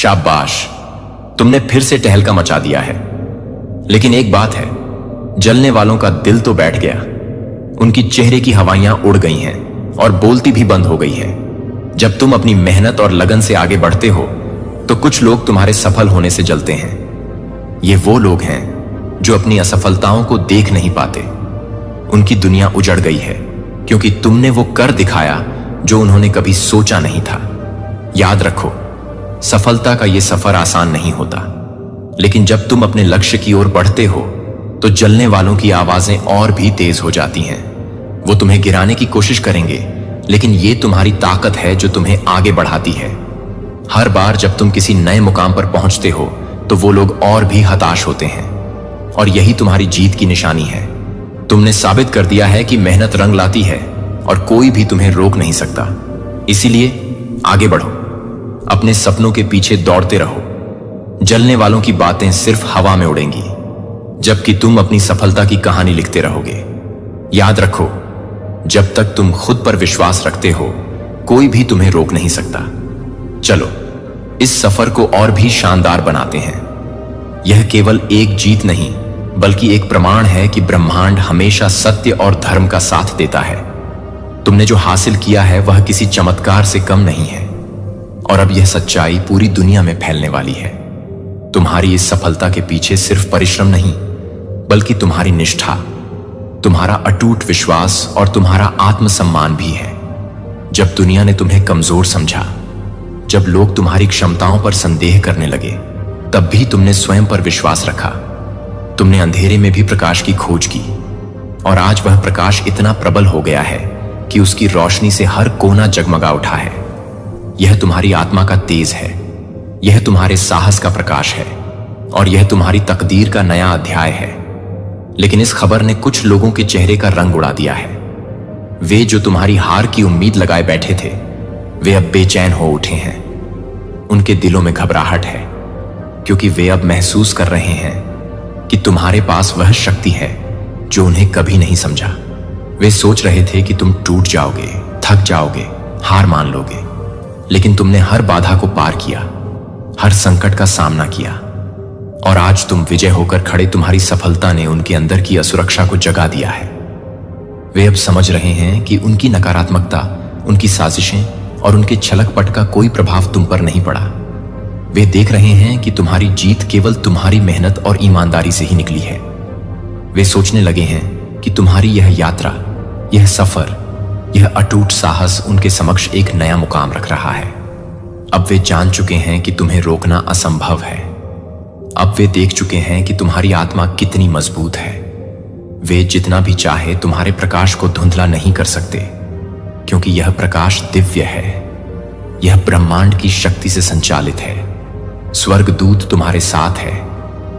शाबाश, तुमने फिर से टहलका मचा दिया है। लेकिन एक बात है, जलने वालों का दिल तो बैठ गया। उनकी चेहरे की हवाइयां उड़ गई हैं और बोलती भी बंद हो गई है। जब तुम अपनी मेहनत और लगन से आगे बढ़ते हो तो कुछ लोग तुम्हारे सफल होने से जलते हैं। ये वो लोग हैं जो अपनी असफलताओं को देख नहीं पाते। उनकी दुनिया उजड़ गई है क्योंकि तुमने वो कर दिखाया जो उन्होंने कभी सोचा नहीं था। याद रखो, सफलता का ये सफर आसान नहीं होता, लेकिन जब तुम अपने लक्ष्य की ओर बढ़ते हो तो जलने वालों की आवाजें और भी तेज हो जाती हैं। वो तुम्हें गिराने की कोशिश करेंगे, लेकिन ये तुम्हारी ताकत है जो तुम्हें आगे बढ़ाती है। हर बार जब तुम किसी नए मुकाम पर पहुंचते हो तो वो लोग और भी हताश होते हैं, और यही तुम्हारी जीत की निशानी है। तुमने साबित कर दिया है कि मेहनत रंग लाती है और कोई भी तुम्हें रोक नहीं सकता। इसीलिए आगे बढ़ो, अपने सपनों के पीछे दौड़ते रहो। जलने वालों की बातें सिर्फ हवा में उड़ेंगी, जबकि तुम अपनी सफलता की कहानी लिखते रहोगे। याद रखो, जब तक तुम खुद पर विश्वास रखते हो कोई भी तुम्हें रोक नहीं सकता। चलो इस सफर को और भी शानदार बनाते हैं। यह केवल एक जीत नहीं बल्कि एक प्रमाण है कि ब्रह्मांड हमेशा सत्य और धर्म का साथ देता है। तुमने जो हासिल किया है वह किसी चमत्कार से कम नहीं है, और अब यह सच्चाई पूरी दुनिया में फैलने वाली है। तुम्हारी इस सफलता के पीछे सिर्फ परिश्रम नहीं बल्कि तुम्हारी निष्ठा, तुम्हारा अटूट विश्वास और तुम्हारा आत्मसम्मान भी है। जब दुनिया ने तुम्हें कमजोर समझा, जब लोग तुम्हारी क्षमताओं पर संदेह करने लगे, तब भी तुमने स्वयं पर विश्वास रखा। तुमने अंधेरे में भी प्रकाश की खोज की, और आज वह प्रकाश इतना प्रबल हो गया है कि उसकी रोशनी से हर कोना जगमगा उठा है। यह तुम्हारी आत्मा का तेज है, यह तुम्हारे साहस का प्रकाश है, और यह तुम्हारी तकदीर का नया अध्याय है। लेकिन इस खबर ने कुछ लोगों के चेहरे का रंग उड़ा दिया है। वे जो तुम्हारी हार की उम्मीद लगाए बैठे थे, वे अब बेचैन हो उठे हैं। उनके दिलों में घबराहट है, क्योंकि वे अब महसूस कर रहे हैं कि तुम्हारे पास वह शक्ति है जो उन्हें कभी नहीं समझा। वे सोच रहे थे कि तुम टूट जाओगे, थक जाओगे, हार मान लोगे, लेकिन तुमने हर बाधा को पार किया, हर संकट का सामना किया, और आज तुम विजय होकर खड़े। तुम्हारी सफलता ने उनके अंदर की असुरक्षा को जगा दिया है। वे अब समझ रहे हैं कि उनकी नकारात्मकता, उनकी साजिशें और उनके छलकपट का कोई प्रभाव तुम पर नहीं पड़ा। वे देख रहे हैं कि तुम्हारी जीत केवल तुम्हारी मेहनत और ईमानदारी से ही निकली है। वे सोचने लगे हैं कि तुम्हारी यह यात्रा, यह सफर, यह अटूट साहस उनके समक्ष एक नया मुकाम रख रहा है। अब वे जान चुके हैं कि तुम्हें रोकना असंभव है। अब वे देख चुके हैं कि तुम्हारी आत्मा कितनी मजबूत है। वे जितना भी चाहे तुम्हारे प्रकाश को धुंधला नहीं कर सकते, क्योंकि यह प्रकाश दिव्य है। यह ब्रह्मांड की शक्ति से संचालित है। स्वर्गदूत तुम्हारे साथ है,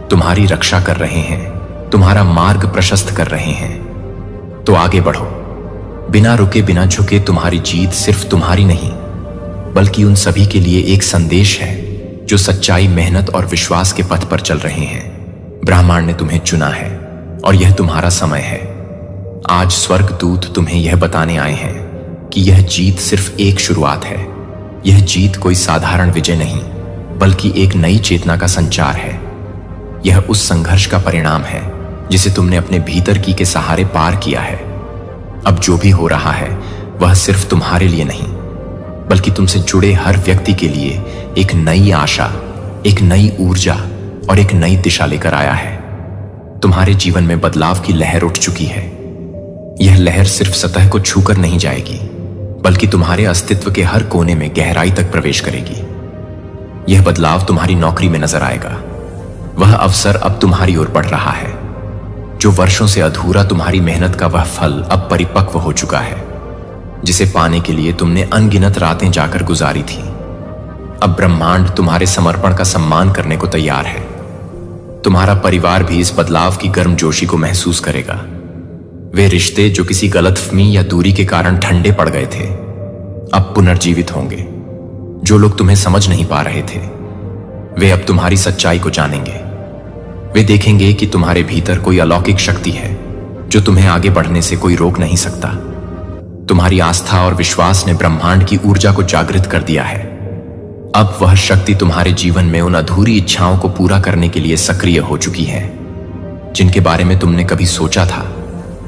तुम्हारी रक्षा कर रहे हैं, तुम्हारा मार्ग प्रशस्त कर रहे हैं। तो आगे बढ़ो, बिना रुके, बिना झुके। तुम्हारी जीत सिर्फ तुम्हारी नहीं बल्कि उन सभी के लिए एक संदेश है जो सच्चाई, मेहनत और विश्वास के पथ पर चल रहे हैं। ब्रह्मांड ने तुम्हें चुना है और यह तुम्हारा समय है। आज स्वर्गदूत तुम्हें यह बताने आए हैं कि यह जीत सिर्फ एक शुरुआत है। यह जीत कोई साधारण विजय नहीं बल्कि एक नई चेतना का संचार है। यह उस संघर्ष का परिणाम है जिसे तुमने अपने भीतर की के सहारे पार किया है। अब जो भी हो रहा है वह सिर्फ तुम्हारे लिए नहीं बल्कि तुमसे जुड़े हर व्यक्ति के लिए एक नई आशा, एक नई ऊर्जा और एक नई दिशा लेकर आया है। तुम्हारे जीवन में बदलाव की लहर उठ चुकी है। यह लहर सिर्फ सतह को छूकर नहीं जाएगी बल्कि तुम्हारे अस्तित्व के हर कोने में गहराई तक प्रवेश करेगी। यह बदलाव तुम्हारी नौकरी में नजर आएगा। वह अवसर अब तुम्हारी ओर बढ़ रहा है। जो वर्षों से अधूरा तुम्हारी मेहनत का वह फल अब परिपक्व हो चुका है, जिसे पाने के लिए तुमने अनगिनत रातें जाकर गुजारी थी। अब ब्रह्मांड तुम्हारे समर्पण का सम्मान करने को तैयार है। तुम्हारा परिवार भी इस बदलाव की गर्मजोशी को महसूस करेगा। वे रिश्ते जो किसी गलतफहमी या दूरी के कारण ठंडे पड़ गए थे, अब पुनर्जीवित होंगे। जो लोग तुम्हें समझ नहीं पा रहे थे, वे अब तुम्हारी सच्चाई को जानेंगे। वे देखेंगे कि तुम्हारे भीतर कोई अलौकिक शक्ति है जो तुम्हें आगे बढ़ने से कोई रोक नहीं सकता। तुम्हारी आस्था और विश्वास ने ब्रह्मांड की ऊर्जा को जागृत कर दिया है। अब वह शक्ति तुम्हारे जीवन में उन अधूरी इच्छाओं को पूरा करने के लिए सक्रिय हो चुकी है, जिनके बारे में तुमने कभी सोचा था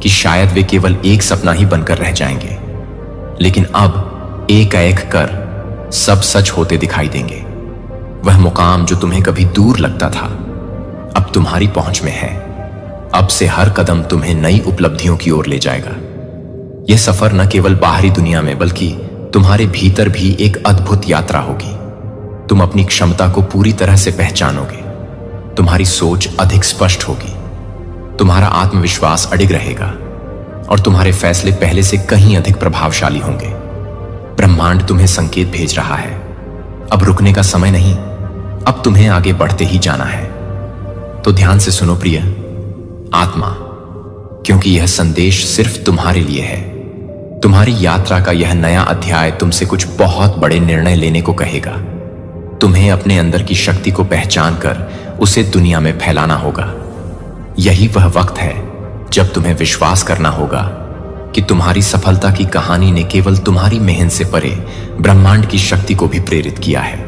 कि शायद वे केवल एक सपना ही बनकर रह जाएंगे, लेकिन अब एक एक कर सब सच होते दिखाई देंगे। वह मुकाम जो तुम्हें कभी दूर लगता था, अब तुम्हारी पहुंच में है। अब से हर कदम तुम्हें नई उपलब्धियों की ओर ले जाएगा। यह सफर न केवल बाहरी दुनिया में बल्कि तुम्हारे भीतर भी एक अद्भुत यात्रा होगी। तुम अपनी क्षमता को पूरी तरह से पहचानोगे, तुम्हारी सोच अधिक स्पष्ट होगी, तुम्हारा आत्मविश्वास अडिग रहेगा और तुम्हारे फैसले पहले से कहीं अधिक प्रभावशाली होंगे। ब्रह्मांड तुम्हें संकेत भेज रहा है, अब रुकने का समय नहीं, अब तुम्हें आगे बढ़ते ही जाना है। तो ध्यान से सुनो प्रिय आत्मा, क्योंकि यह संदेश सिर्फ तुम्हारे लिए है। तुम्हारी यात्रा का यह नया अध्याय तुमसे कुछ बहुत बड़े निर्णय लेने को कहेगा। तुम्हें अपने अंदर की शक्ति को पहचान कर उसे दुनिया में फैलाना होगा। यही वह वक्त है जब तुम्हें विश्वास करना होगा कि तुम्हारी सफलता की कहानी ने केवल तुम्हारी मेहनत से परे ब्रह्मांड की शक्ति को भी प्रेरित किया है।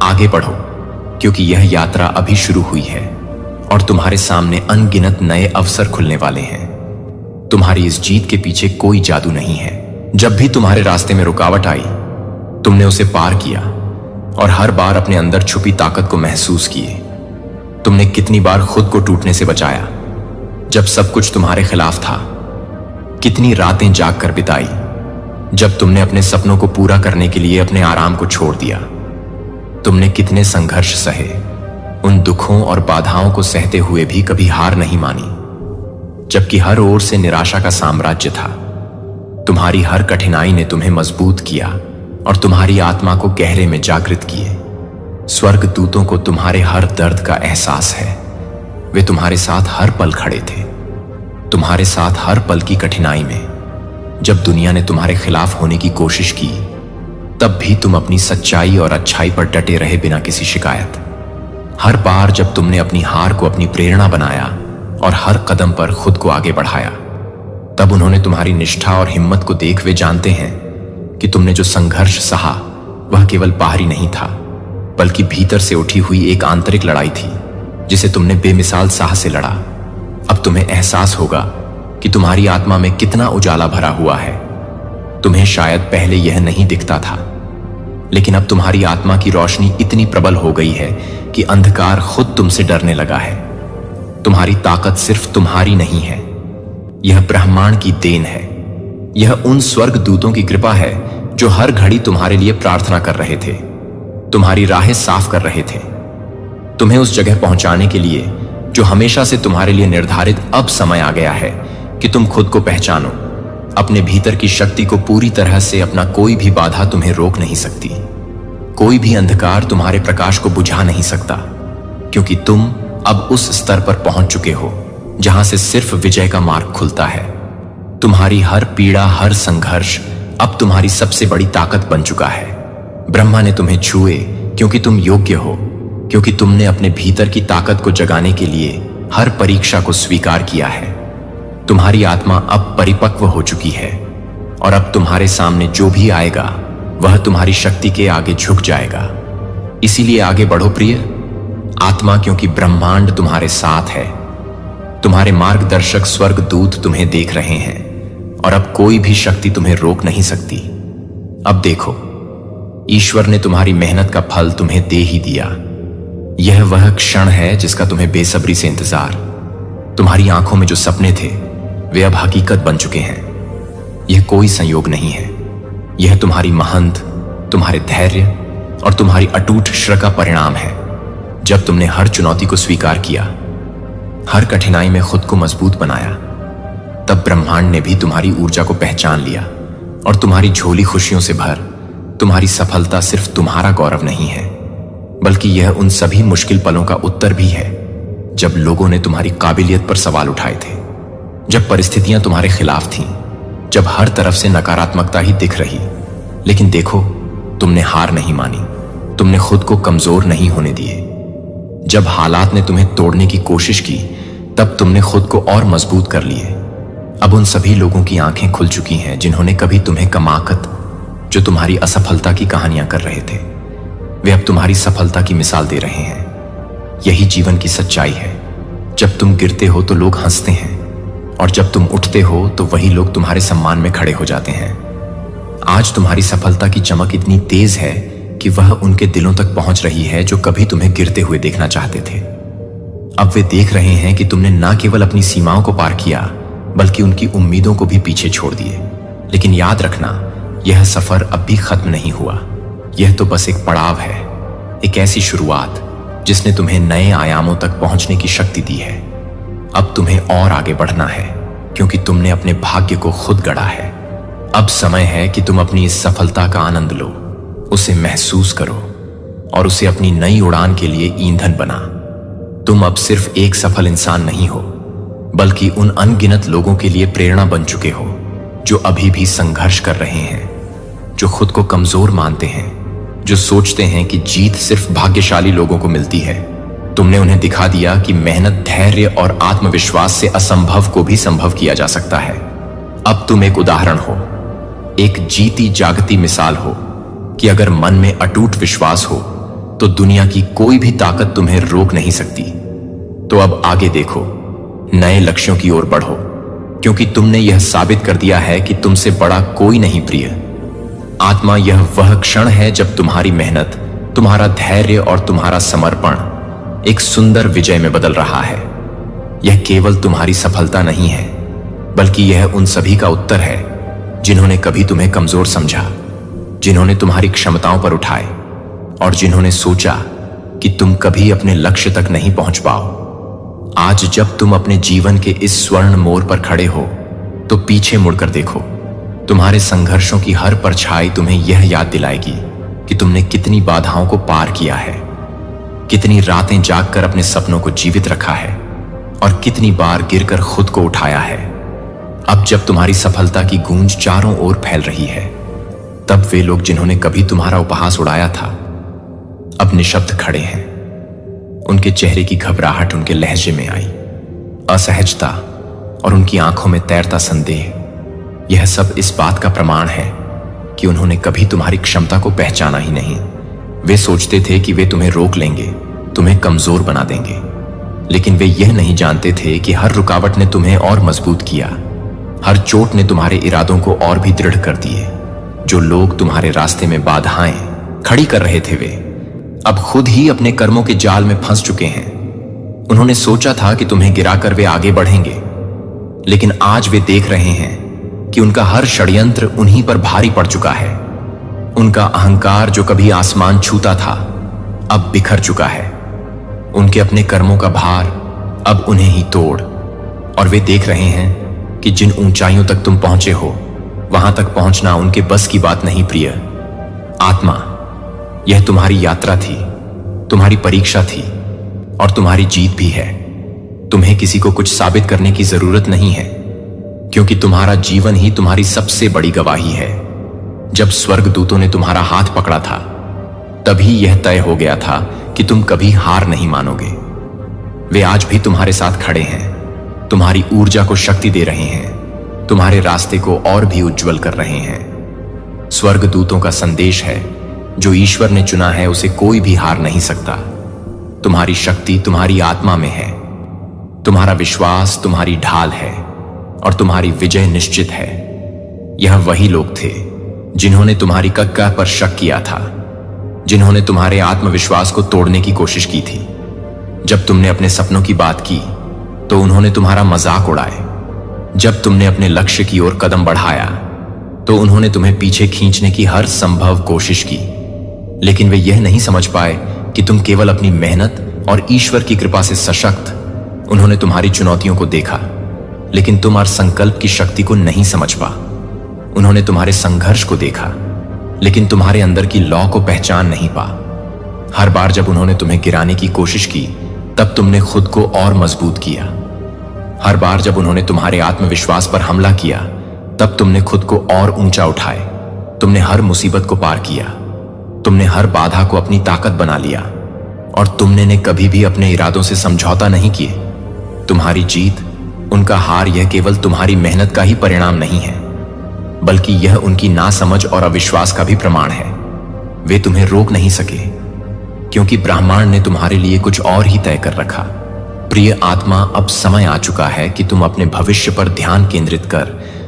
आगे बढ़ो, क्योंकि यह यात्रा अभी शुरू हुई है और तुम्हारे सामने अनगिनत नए अवसर खुलने वाले हैं। तुम्हारी इस जीत के पीछे कोई जादू नहीं है। जब भी तुम्हारे रास्ते में रुकावट आई, तुमने उसे पार किया और हर बार अपने अंदर छुपी ताकत को महसूस किए। तुमने कितनी बार खुद को टूटने से बचाया जब सब कुछ तुम्हारे खिलाफ था। कितनी रातें जाग कर बिताई जब तुमने अपने सपनों को पूरा करने के लिए अपने आराम को छोड़ दिया। तुमने कितने संघर्ष सहे, उन दुखों और बाधाओं को सहते हुए भी कभी हार नहीं मानी, जबकि हर ओर से निराशा का साम्राज्य था। तुम्हारी हर कठिनाई ने तुम्हें मजबूत किया और तुम्हारी आत्मा को गहरे में जागृत किए। स्वर्ग दूतों को तुम्हारे हर दर्द का एहसास है। वे तुम्हारे साथ हर पल खड़े थे, तुम्हारे साथ हर पल की कठिनाई में। जब दुनिया ने तुम्हारे खिलाफ होने की कोशिश की, तब भी तुम अपनी सच्चाई और अच्छाई पर डटे रहे बिना किसी शिकायत। हर बार जब तुमने अपनी हार को अपनी प्रेरणा बनाया और हर कदम पर खुद को आगे बढ़ाया, तब उन्होंने तुम्हारी निष्ठा और हिम्मत को देख वे जानते हैं कि तुमने जो संघर्ष सहा वह केवल बाहरी नहीं था, बल्कि भीतर से उठी हुई एक आंतरिक लड़ाई थी जिसे तुमने बेमिसाल साहस से लड़ा। अब तुम्हें एहसास होगा कि तुम्हारी आत्मा में कितना उजाला भरा हुआ है। तुम्हें शायद पहले यह नहीं दिखता था, लेकिन अब तुम्हारी आत्मा की रोशनी इतनी प्रबल हो गई है कि अंधकार खुद तुमसे डरने लगा है। तुम्हारी ताकत सिर्फ तुम्हारी नहीं है, यह ब्रह्मांड की देन है। यह उन स्वर्ग दूतों की कृपा है जो हर घड़ी तुम्हारे लिए प्रार्थना कर रहे थे, तुम्हारी राहें साफ कर रहे थे, तुम्हें उस जगह पहुंचाने के लिए जो हमेशा से तुम्हारे लिए निर्धारित। अब समय आ गया है कि तुम खुद को पहचानो, अपने भीतर की शक्ति को पूरी तरह से। अपना कोई भी बाधा तुम्हें रोक नहीं सकती, कोई भी अंधकार तुम्हारे प्रकाश को बुझा नहीं सकता, क्योंकि तुम अब उस स्तर पर पहुंच चुके हो जहां से सिर्फ विजय का मार्ग खुलता है। तुम्हारी हर पीड़ा, हर संघर्ष अब तुम्हारी सबसे बड़ी ताकत बन चुका है। ब्रह्मा ने तुम्हें छुए क्योंकि तुम योग्य हो, क्योंकि तुमने अपने भीतर की ताकत को जगाने के लिए हर परीक्षा को स्वीकार किया है। तुम्हारी आत्मा अब परिपक्व हो चुकी है और अब तुम्हारे सामने जो भी आएगा वह तुम्हारी शक्ति के आगे झुक जाएगा। इसीलिए आगे बढ़ो प्रिय आत्मा, क्योंकि ब्रह्मांड तुम्हारे साथ है। तुम्हारे मार्गदर्शक स्वर्ग दूत तुम्हें देख रहे हैं और अब कोई भी शक्ति तुम्हें रोक नहीं सकती। अब देखो, ईश्वर ने तुम्हारी मेहनत का फल तुम्हें दे ही दिया। यह वह क्षण है जिसका तुम्हें बेसब्री से इंतजार। तुम्हारी आंखों में जो सपने थे वे अब हकीकत बन चुके हैं। यह कोई संयोग नहीं है, यह तुम्हारी महंत, तुम्हारे धैर्य और तुम्हारी अटूट श्रद्धा का परिणाम है। जब तुमने हर चुनौती को स्वीकार किया, हर कठिनाई में खुद को मजबूत बनाया, तब ब्रह्मांड ने भी तुम्हारी ऊर्जा को पहचान लिया और तुम्हारी झोली खुशियों से भर। तुम्हारी सफलता सिर्फ तुम्हारा गौरव नहीं है, बल्कि यह उन सभी मुश्किल पलों का उत्तर भी है जब लोगों ने तुम्हारी काबिलियत पर सवाल उठाए थे, जब परिस्थितियां तुम्हारे खिलाफ थीं, जब हर तरफ से नकारात्मकता ही दिख रही। लेकिन देखो, तुमने हार नहीं मानी, तुमने खुद को कमजोर नहीं होने दिए। जब हालात ने तुम्हें तोड़ने की कोशिश की, तब तुमने खुद को और मजबूत कर लिए। अब उन सभी लोगों की आंखें खुल चुकी हैं जिन्होंने कभी तुम्हें कमाकत, जो तुम्हारी असफलता की कहानियां कर रहे थे। वे अब तुम्हारी सफलता की मिसाल दे रहे हैं। यही जीवन की सच्चाई है। जब तुम गिरते हो तो लोग हंसते हैं, और जब तुम उठते हो तो वही लोग तुम्हारे सम्मान में खड़े हो जाते हैं। आज तुम्हारी सफलता की चमक इतनी तेज है कि वह उनके दिलों तक पहुंच रही है जो कभी तुम्हें गिरते हुए देखना चाहते थे। अब वे देख रहे हैं कि तुमने न केवल अपनी सीमाओं को पार किया, बल्कि उनकी उम्मीदों को भी पीछे छोड़ दिए। लेकिन याद रखना, यह सफर अब भी खत्म नहीं हुआ। यह तो बस एक पड़ाव है, एक ऐसी शुरुआत जिसने तुम्हें नए आयामों तक पहुंचने की शक्ति दी है। अब तुम्हें और आगे बढ़ना है, क्योंकि तुमने अपने भाग्य को खुद गढ़ा है। अब समय है कि तुम अपनी इस सफलता का आनंद लो, उसे महसूस करो और उसे अपनी नई उड़ान के लिए ईंधन बना। तुम अब सिर्फ एक सफल इंसान नहीं हो, बल्कि उन अनगिनत लोगों के लिए प्रेरणा बन चुके हो जो अभी भी संघर्ष कर रहे हैं, जो खुद को कमजोर मानते हैं, जो सोचते हैं कि जीत सिर्फ भाग्यशाली लोगों को मिलती है। तुमने उन्हें दिखा दिया कि मेहनत, धैर्य और आत्मविश्वास से असंभव को भी संभव किया जा सकता है। अब तुम एक उदाहरण हो, एक जीती जागती मिसाल हो कि अगर मन में अटूट विश्वास हो तो दुनिया की कोई भी ताकत तुम्हें रोक नहीं सकती। तो अब आगे देखो, नए लक्ष्यों की ओर बढ़ो, क्योंकि तुमने यह साबित कर दिया है कि तुमसे बड़ा कोई नहीं प्रिय। आत्मा, यह वह क्षण है जब तुम्हारी मेहनत, तुम्हारा धैर्य और तुम्हारा समर्पण एक सुंदर विजय में बदल रहा है। यह केवल तुम्हारी सफलता नहीं है, बल्कि यह उन सभी का उत्तर है जिन्होंने कभी तुम्हें कमजोर समझा, जिन्होंने तुम्हारी क्षमताओं पर उठाए और जिन्होंने सोचा कि तुम कभी अपने लक्ष्य तक नहीं पहुंच पाओ। आज जब तुम अपने जीवन के इस स्वर्ण मोड़ पर खड़े हो तो पीछे मुड़कर देखो। तुम्हारे संघर्षों की हर परछाई तुम्हें यह याद दिलाएगी कि तुमने कितनी बाधाओं को पार किया है, कितनी रातें जागकर अपने सपनों को जीवित रखा है और कितनी बार गिरकर खुद को उठाया है। अब जब तुम्हारी सफलता की गूंज चारों ओर फैल रही है, तब वे लोग जिन्होंने कभी तुम्हारा उपहास उड़ाया था अब निशब्द खड़े हैं। उनके चेहरे की घबराहट उनके लहजे में आई, असहजता, और उनकी आंखों में तैरता संदेह। यह सब इस बात का प्रमाण है कि उन्होंने कभी तुम्हारी क्षमता को पहचाना ही नहीं। वे सोचते थे कि वे तुम्हें रोक लेंगे, तुम्हें कमजोर बना देंगे, लेकिन वे यह नहीं जानते थे कि हर रुकावट ने तुम्हें और मजबूत किया, हर चोट ने तुम्हारे इरादों को और भी दृढ़ कर दिए। जो लोग तुम्हारे रास्ते में बाधाएं खड़ी कर रहे थे, वे अब खुद ही अपने कर्मों के जाल में फंस चुके हैं। उन्होंने सोचा था कि तुम्हें गिराकर वे आगे बढ़ेंगे, लेकिन आज वे देख रहे हैं कि उनका हर षड्यंत्र उन्हीं पर भारी पड़ चुका है। उनका अहंकार जो कभी आसमान छूता था, अब बिखर चुका है। उनके अपने कर्मों का भार अब उन्हें ही तोड़, और वे देख रहे हैं कि जिन ऊंचाइयों तक तुम पहुंचे हो, वहां तक पहुंचना उनके बस की बात नहीं। प्रिय आत्मा, यह तुम्हारी यात्रा थी, तुम्हारी परीक्षा थी, और तुम्हारी जीत भी है। तुम्हें किसी को कुछ साबित करने की जरूरत नहीं है, क्योंकि तुम्हारा जीवन ही तुम्हारी सबसे बड़ी गवाही है। जब स्वर्गदूतों ने तुम्हारा हाथ पकड़ा था, तभी यह तय हो गया था कि तुम कभी हार नहीं मानोगे। वे आज भी तुम्हारे साथ खड़े हैं, तुम्हारी ऊर्जा को शक्ति दे रहे हैं, तुम्हारे रास्ते को और भी उज्जवल कर रहे हैं। स्वर्गदूतों का संदेश है, जो ईश्वर ने चुना है उसे कोई भी हार नहीं सकता। तुम्हारी शक्ति तुम्हारी आत्मा में है, तुम्हारा विश्वास तुम्हारी ढाल है, और तुम्हारी विजय निश्चित है। यह वही लोग थे जिन्होंने तुम्हारी कक्का पर शक किया था, जिन्होंने तुम्हारे आत्मविश्वास को तोड़ने की कोशिश की थी। जब तुमने अपने सपनों की बात की तो उन्होंने तुम्हारा मजाक उड़ाए। जब तुमने अपने लक्ष्य की ओर कदम बढ़ाया तो उन्होंने तुम्हें पीछे खींचने की हर संभव कोशिश की, लेकिन वे यह नहीं समझ पाए कि तुम केवल अपनी मेहनत और ईश्वर की कृपा से सशक्त। उन्होंने तुम्हारी चुनौतियों को देखा, लेकिन तुम और संकल्प की शक्ति को नहीं समझ पा। उन्होंने तुम्हारे संघर्ष को देखा, लेकिन तुम्हारे अंदर की लौ को पहचान नहीं पा। हर बार जब उन्होंने तुम्हें गिराने की कोशिश की, तब तुमने खुद को और मजबूत किया। हर बार जब उन्होंने तुम्हारे आत्मविश्वास पर हमला किया, तब तुमने खुद को और ऊंचा उठाए। तुमने हर मुसीबत को पार किया, तुमने हर बाधा को अपनी ताकत बना लिया, और तुमने ने कभी भी अपने इरादों से समझौता नहीं किए। तुम्हारी जीत, उनका हार, यह केवल तुम्हारी मेहनत का ही परिणाम नहीं है, बल्कि यह उनकी नासमझ और अविश्वास का भी प्रमाण है। वे तुम्हें रोक नहीं सके, क्योंकि ब्रह्मांड ने तुम्हारे लिए कुछ और ही तय कर रखा। प्रिय आत्मा, अब समय आ चुका है कि तुम अपने भविष्य पर ध्यान केंद्रित कर।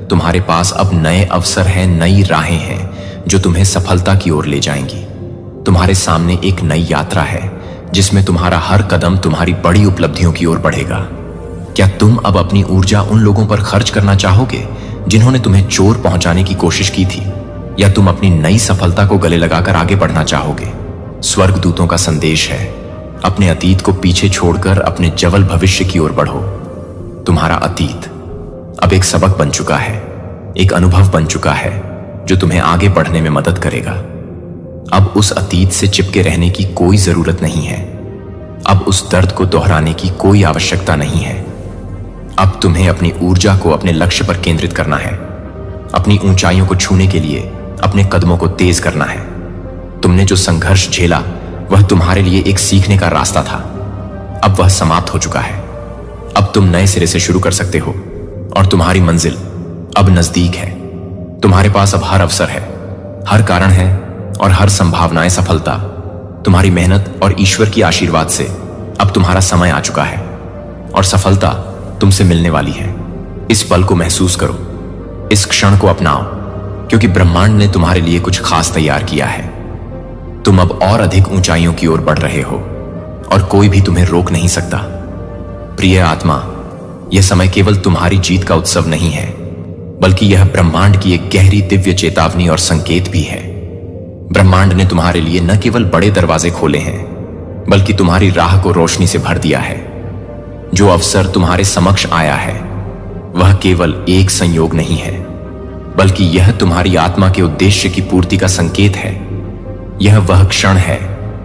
तुम्हारे पास अब नए अवसर हैं, नई राहें हैं जो तुम्हें सफलता की ओर ले जाएंगी। तुम्हारे सामने एक नई यात्रा है जिसमें तुम्हारा हर कदम तुम्हारी बड़ी उपलब्धियों की ओर बढ़ेगा। क्या तुम अब अपनी ऊर्जा उन लोगों पर खर्च करना चाहोगे जिन्होंने तुम्हें चोर पहुंचाने की कोशिश की थी, या तुम अपनी नई सफलता को गले लगाकर आगे बढ़ना चाहोगे? स्वर्गदूतों का संदेश है, अपने अतीत को पीछे छोड़कर अपने जवल भविष्य की ओर बढ़ो। तुम्हारा अतीत अब एक सबक बन चुका है, एक अनुभव बन चुका है जो तुम्हें आगे बढ़ने में मदद करेगा। अब उस अतीत से चिपके रहने की कोई जरूरत नहीं है। अब उस दर्द को दोहराने की कोई आवश्यकता नहीं है। अब तुम्हें अपनी ऊर्जा को अपने लक्ष्य पर केंद्रित करना है। अपनी ऊंचाइयों को छूने के लिए अपने कदमों को तेज करना है। तुमने जो संघर्ष झेला वह तुम्हारे लिए एक सीखने का रास्ता था। अब वह समाप्त हो चुका है। अब तुम नए सिरे से शुरू कर सकते हो और तुम्हारी मंजिल अब नजदीक है। तुम्हारे पास अब हर अवसर है, हर कारण है और हर संभावनाएं सफलता। तुम्हारी मेहनत और ईश्वर की आशीर्वाद से अब तुम्हारा समय आ चुका है और सफलता तुमसे मिलने वाली है। इस पल को महसूस करो, इस क्षण को अपनाओ, क्योंकि ब्रह्मांड ने तुम्हारे लिए कुछ खास तैयार किया है। तुम अब और अधिक ऊंचाइयों की ओर बढ़ रहे हो और कोई भी तुम्हें रोक नहीं सकता। प्रिय आत्मा, यह समय केवल तुम्हारी जीत का उत्सव नहीं है, बल्कि यह ब्रह्मांड की एक गहरी दिव्य चेतावनी और संकेत भी है। ब्रह्मांड ने तुम्हारे लिए न केवल बड़े दरवाजे खोले हैं, बल्कि तुम्हारी राह को रोशनी से भर दिया है। जो अवसर तुम्हारे समक्ष आया है वह केवल एक संयोग नहीं है, बल्कि यह तुम्हारी आत्मा के उद्देश्य की पूर्ति का संकेत है। यह वह क्षण है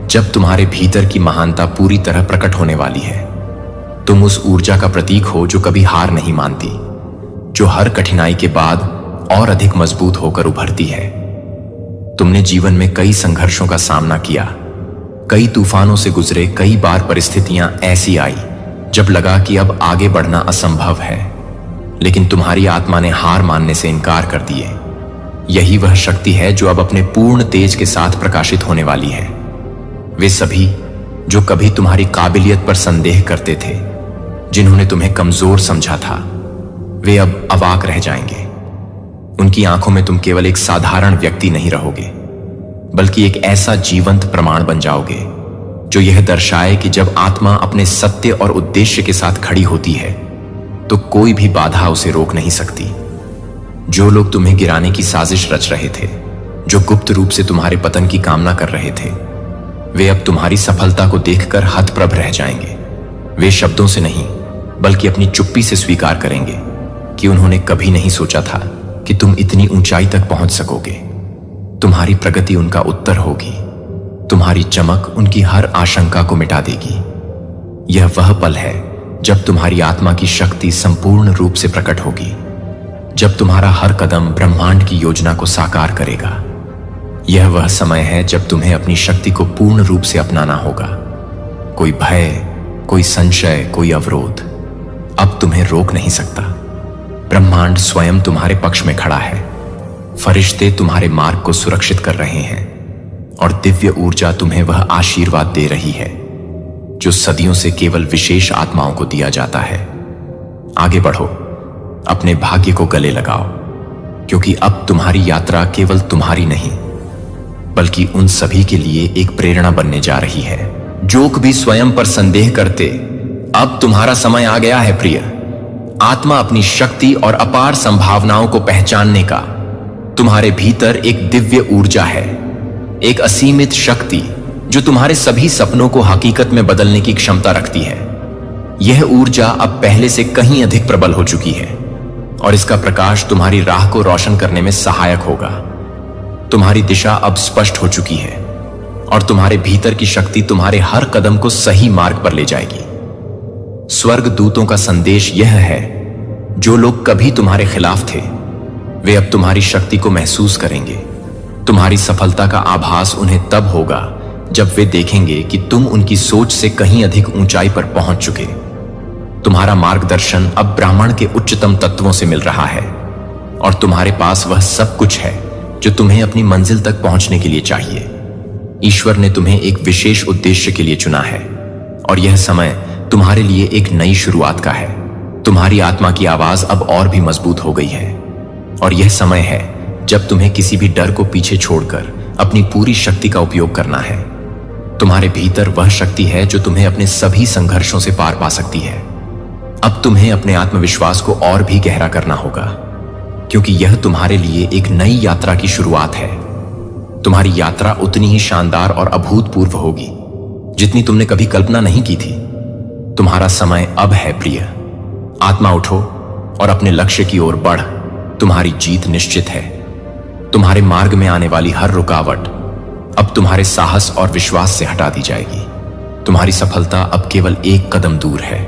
जब तुम्हारे भीतर की महानता पूरी तरह प्रकट होने वाली है। तुम उस ऊर्जा का प्रतीक हो जो कभी हार नहीं मानती, जो हर कठिनाई के बाद और अधिक मजबूत होकर उभरती है। तुमने जीवन में कई संघर्षों का सामना किया, कई तूफानों से गुजरे। कई बार परिस्थितियां ऐसी आई जब लगा कि अब आगे बढ़ना असंभव है, लेकिन तुम्हारी आत्मा ने हार मानने से इनकार कर दिए। यही वह शक्ति है जो अब अपने पूर्ण तेज के साथ प्रकाशित होने वाली है। वे सभी जो कभी तुम्हारी काबिलियत पर संदेह करते थे, जिन्होंने तुम्हें कमजोर समझा था, वे अब अवाक रह जाएंगे। उनकी आंखों में तुम केवल एक साधारण व्यक्ति नहीं रहोगे, बल्कि एक ऐसा जीवंत प्रमाण बन जाओगे जो यह दर्शाए कि जब आत्मा अपने सत्य और उद्देश्य के साथ खड़ी होती है तो कोई भी बाधा उसे रोक नहीं सकती। जो लोग तुम्हें गिराने की साजिश रच रहे थे, जो गुप्त रूप से तुम्हारे पतन की कामना कर रहे थे, वे अब तुम्हारी सफलता को देखकर हतप्रभ रह जाएंगे। वे शब्दों से नहीं, बल्कि अपनी चुप्पी से स्वीकार करेंगे कि उन्होंने कभी नहीं सोचा था कि तुम इतनी ऊंचाई तक पहुंच सकोगे। तुम्हारी प्रगति उनका उत्तर होगी, तुम्हारी चमक उनकी हर आशंका को मिटा देगी। यह वह पल है जब तुम्हारी आत्मा की शक्ति संपूर्ण रूप से प्रकट होगी, जब तुम्हारा हर कदम ब्रह्मांड की योजना को साकार करेगा। यह वह समय है जब तुम्हें अपनी शक्ति को पूर्ण रूप से अपनाना होगा। कोई भय, कोई संशय, कोई अवरोध अब तुम्हें रोक नहीं सकता। ब्रह्मांड स्वयं तुम्हारे पक्ष में खड़ा है। फरिश्ते तुम्हारे मार्ग को सुरक्षित कर रहे हैं और दिव्य ऊर्जा तुम्हें वह आशीर्वाद दे रही है जो सदियों से केवल विशेष आत्माओं को दिया जाता है। आगे बढ़ो, अपने भाग्य को गले लगाओ, क्योंकि अब तुम्हारी यात्रा केवल तुम्हारी नहीं, बल्कि उन सभी के लिए एक प्रेरणा बनने जा रही है जो भी स्वयं पर संदेह करते। अब तुम्हारा समय आ गया है प्रिय आत्मा, अपनी शक्ति और अपार संभावनाओं को पहचानने का। तुम्हारे भीतर एक दिव्य ऊर्जा है, एक असीमित शक्ति जो तुम्हारे सभी सपनों को हकीकत में बदलने की क्षमता रखती है। यह ऊर्जा अब पहले से कहीं अधिक प्रबल हो चुकी है और इसका प्रकाश तुम्हारी राह को रोशन करने में सहायक होगा। तुम्हारी दिशा अब स्पष्ट हो चुकी है और तुम्हारे भीतर की शक्ति तुम्हारे हर कदम को सही मार्ग पर ले जाएगी। स्वर्ग दूतों का संदेश यह है, जो लोग कभी तुम्हारे खिलाफ थे वे अब तुम्हारी शक्ति को महसूस करेंगे। तुम्हारी सफलता का आभास उन्हें तब होगा जब वे देखेंगे कि तुम उनकी सोच से कहीं अधिक ऊंचाई पर पहुंच चुके। तुम्हारा मार्गदर्शन अब ब्राह्मण के उच्चतम तत्वों से मिल रहा है और तुम्हारे पास वह सब कुछ है जो तुम्हें अपनी मंजिल तक पहुंचने के लिए चाहिए। ईश्वर ने तुम्हें एक विशेष उद्देश्य के लिए चुना है और यह समय तुम्हारे लिए एक नई शुरुआत का है। तुम्हारी आत्मा की आवाज अब और भी मजबूत हो गई है और यह समय है जब तुम्हें किसी भी डर को पीछे छोड़कर अपनी पूरी शक्ति का उपयोग करना है। तुम्हारे भीतर वह शक्ति है जो तुम्हें अपने सभी संघर्षों से पार पा सकती है। अब तुम्हें अपने आत्मविश्वास को और भी गहरा करना होगा, क्योंकि यह तुम्हारे लिए एक नई यात्रा की शुरुआत है। तुम्हारी यात्रा उतनी ही शानदार और अभूतपूर्व होगी जितनी तुमने कभी कल्पना नहीं की थी। तुम्हारा समय अब है प्रिय। आत्मा उठो और अपने लक्ष्य की ओर बढ़। तुम्हारी जीत निश्चित है। तुम्हारे मार्ग में आने वाली हर रुकावट अब तुम्हारे साहस और विश्वास से हटा दी जाएगी। तुम्हारी सफलता अब केवल एक कदम दूर है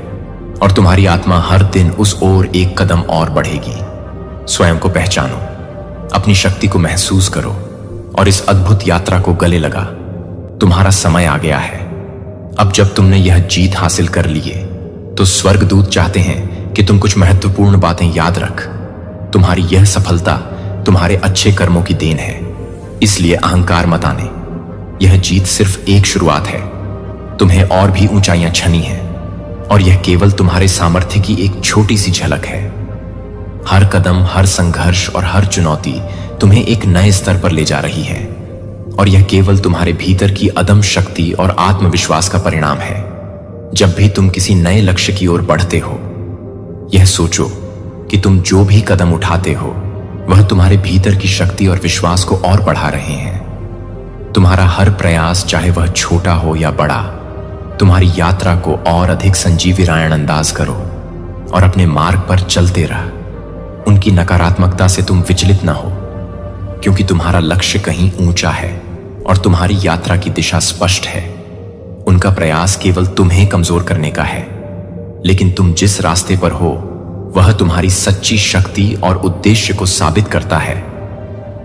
और तुम्हारी आत्मा हर दिन उस ओर एक कदम और बढ़ेगी। स्वयं को पहचानो, अपनी शक्ति को महसूस करो और इस अद्भुत यात्रा को गले लगा। तुम्हारा समय आ गया है। अब जब तुमने यह जीत हासिल कर लिए तो स्वर्गदूत चाहते हैं कि तुम कुछ महत्वपूर्ण बातें याद रख। तुम्हारी यह सफलता तुम्हारे अच्छे कर्मों की देन है, इसलिए अहंकार मत आने। यह जीत सिर्फ एक शुरुआत है। तुम्हें और भी ऊंचाइयां छनी हैं और यह केवल तुम्हारे सामर्थ्य की एक छोटी सी झलक है। हर कदम, हर संघर्ष और हर चुनौती तुम्हें एक नए स्तर पर ले जा रही है और यह केवल तुम्हारे भीतर की अदम्य शक्ति और आत्मविश्वास का परिणाम है। जब भी तुम किसी नए लक्ष्य की ओर बढ़ते हो, यह सोचो कि तुम जो भी कदम उठाते हो वह तुम्हारे भीतर की शक्ति और विश्वास को और बढ़ा रहे हैं। तुम्हारा हर प्रयास, चाहे वह छोटा हो या बड़ा, तुम्हारी यात्रा को और अधिक संजीवी रायण अंदाज करो और अपने मार्ग पर चलते रह। उनकी नकारात्मकता से तुम विचलित ना हो, क्योंकि तुम्हारा लक्ष्य कहीं ऊंचा है और तुम्हारी यात्रा की दिशा स्पष्ट है। उनका प्रयास केवल तुम्हें कमजोर करने का है, लेकिन तुम जिस रास्ते पर हो वह तुम्हारी सच्ची शक्ति और उद्देश्य को साबित करता है।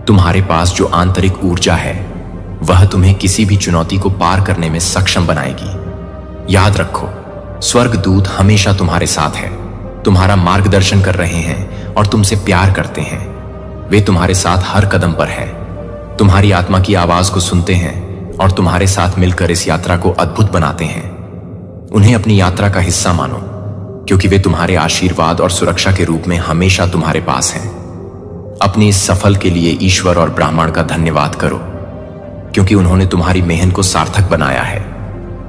तुम्हारे पास जो आंतरिक ऊर्जा है वह तुम्हें किसी भी चुनौती को पार करने में सक्षम बनाएगी। याद रखो, स्वर्गदूत हमेशा तुम्हारे साथ है, तुम्हारा मार्गदर्शन कर रहे हैं और तुमसे प्यार करते हैं। वे तुम्हारे साथ हर कदम पर है, तुम्हारी आत्मा की आवाज को सुनते हैं और तुम्हारे साथ मिलकर इस यात्रा को अद्भुत बनाते हैं। उन्हें अपनी यात्रा का हिस्सा मानो, क्योंकि वे तुम्हारे आशीर्वाद और सुरक्षा के रूप में हमेशा तुम्हारे पास हैं। अपनी इस सफल के लिए ईश्वर और ब्राह्मण का धन्यवाद करो, क्योंकि उन्होंने तुम्हारी मेहनत को सार्थक बनाया है।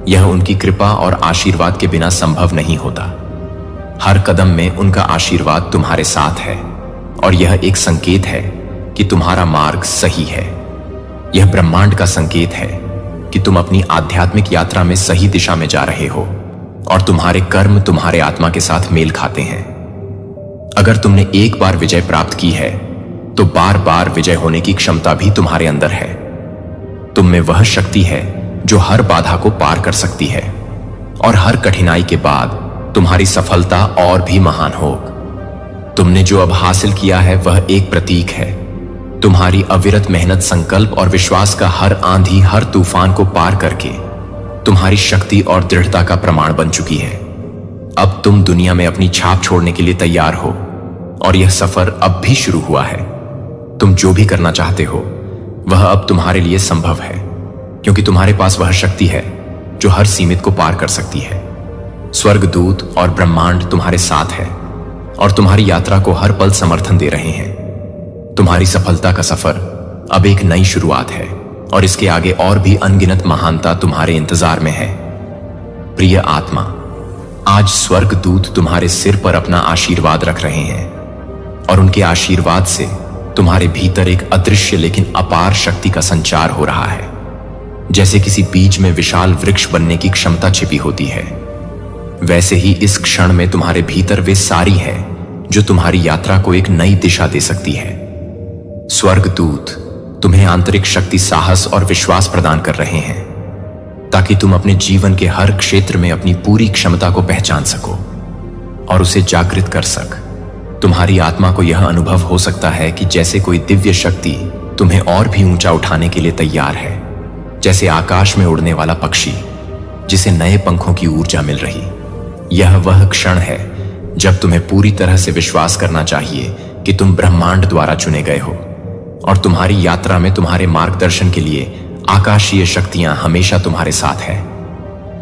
यह उनकी कृपा और आशीर्वाद के बिना संभव नहीं होता। हर कदम में उनका आशीर्वाद तुम्हारे साथ है और यह एक संकेत है कि तुम्हारा मार्ग सही है। यह ब्रह्मांड का संकेत है कि तुम अपनी आध्यात्मिक यात्रा में सही दिशा में जा रहे हो और तुम्हारे कर्म तुम्हारे आत्मा के साथ मेल खाते हैं। अगर तुमने एक बार विजय प्राप्त की है तो बार बार विजय होने की क्षमता भी तुम्हारे अंदर है। तुम में वह शक्ति है जो हर बाधा को पार कर सकती है और हर कठिनाई के बाद तुम्हारी सफलता और भी महान होगी। तुमने जो अब हासिल किया है वह एक प्रतीक है। तुम्हारी अविरत मेहनत, संकल्प और विश्वास का हर आंधी, हर तूफान को पार करके तुम्हारी शक्ति और दृढ़ता का प्रमाण बन चुकी है। अब तुम दुनिया में अपनी छाप छोड़ने के लिए तैयार हो और यह सफर अब भी शुरू हुआ है। तुम जो भी करना चाहते हो वह अब तुम्हारे लिए संभव है, क्योंकि तुम्हारे पास वह शक्ति है जो हर सीमित को पार कर सकती है। स्वर्गदूत और ब्रह्मांड तुम्हारे साथ है और तुम्हारी यात्रा को हर पल समर्थन दे रहे हैं। तुम्हारी सफलता का सफर अब एक नई शुरुआत है और इसके आगे और भी अनगिनत महानता तुम्हारे इंतजार में है। प्रिय आत्मा, आज स्वर्गदूत तुम्हारे सिर पर अपना आशीर्वाद रख रहे हैं और उनके आशीर्वाद से तुम्हारे भीतर एक अदृश्य लेकिन अपार शक्ति का संचार हो रहा है। जैसे किसी बीज में विशाल वृक्ष बनने की क्षमता छिपी होती है, वैसे ही इस क्षण में तुम्हारे भीतर वे सारी है जो तुम्हारी यात्रा को एक नई दिशा दे सकती है। स्वर्गदूत तुम्हें आंतरिक शक्ति, साहस और विश्वास प्रदान कर रहे हैं ताकि तुम अपने जीवन के हर क्षेत्र में अपनी पूरी क्षमता को पहचान सको और उसे जागृत कर सक। तुम्हारी आत्मा को यह अनुभव हो सकता है कि जैसे कोई दिव्य शक्ति तुम्हें और भी ऊंचा उठाने के लिए तैयार है, जैसे आकाश में उड़ने वाला पक्षी जिसे नए पंखों की ऊर्जा मिल रही। यह वह क्षण है जब तुम्हें पूरी तरह से विश्वास करना चाहिए कि तुम ब्रह्मांड द्वारा चुने गए हो और तुम्हारी यात्रा में तुम्हारे मार्गदर्शन के लिए आकाशीय शक्तियां हमेशा तुम्हारे साथ है।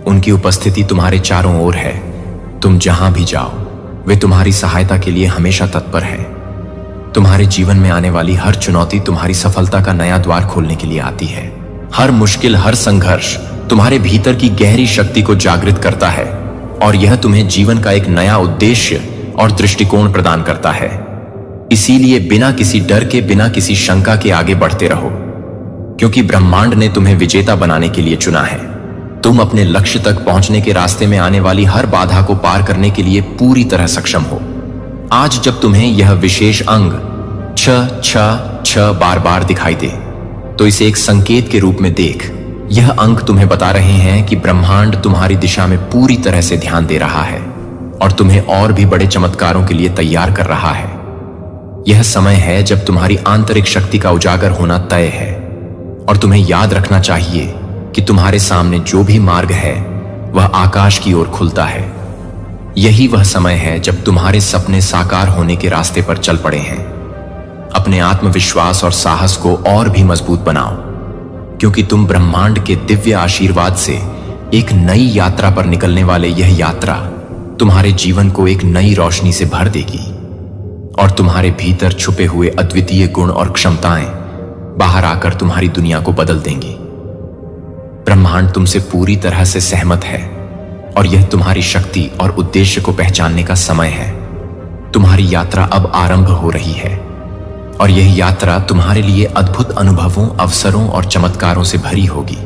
उनकी उपस्थिति तुम्हारे चारों ओर है। तुम जहां भी जाओ वे तुम्हारी सहायता के लिए हमेशा तत्पर है। तुम्हारे जीवन में आने वाली हर चुनौती तुम्हारी सफलता का नया द्वार खोलने के लिए आती है। हर मुश्किल, हर संघर्ष तुम्हारे भीतर की गहरी शक्ति को जागृत करता है और यह तुम्हें जीवन का एक नया उद्देश्य और दृष्टिकोण प्रदान करता है। इसीलिए बिना किसी डर के, बिना किसी शंका के आगे बढ़ते रहो, क्योंकि ब्रह्मांड ने तुम्हें विजेता बनाने के लिए चुना है। तुम अपने लक्ष्य तक पहुंचने के रास्ते में आने वाली हर बाधा को पार करने के लिए पूरी तरह सक्षम हो। आज जब तुम्हें यह विशेष अंग 666 बार बार दिखाई दे, तो इसे एक संकेत के रूप में देख। यह अंक तुम्हें बता रहे हैं कि ब्रह्मांड तुम्हारी दिशा में पूरी तरह से ध्यान दे रहा है और तुम्हें और भी बड़े चमत्कारों के लिए तैयार कर रहा है। यह समय है जब तुम्हारी आंतरिक शक्ति का उजागर होना तय है और तुम्हें याद रखना चाहिए कि तुम्हारे सामने जो भी मार्ग है वह आकाश की ओर खुलता है। यही वह समय है जब तुम्हारे सपने साकार होने के रास्ते पर चल पड़े हैं। अपने आत्मविश्वास और साहस को और भी मजबूत बनाओ, क्योंकि तुम ब्रह्मांड के दिव्य आशीर्वाद से एक नई यात्रा पर निकलने वाले। यह यात्रा तुम्हारे जीवन को एक नई रोशनी से भर देगी और तुम्हारे भीतर छुपे हुए अद्वितीय गुण और क्षमताएं बाहर आकर तुम्हारी दुनिया को बदल देंगी। ब्रह्मांड तुमसे पूरी तरह से सहमत है और यह तुम्हारी शक्ति और उद्देश्य को पहचानने का समय है। तुम्हारी यात्रा अब आरंभ हो रही है और यह यात्रा तुम्हारे लिए अद्भुत अनुभवों, अवसरों और चमत्कारों से भरी होगी।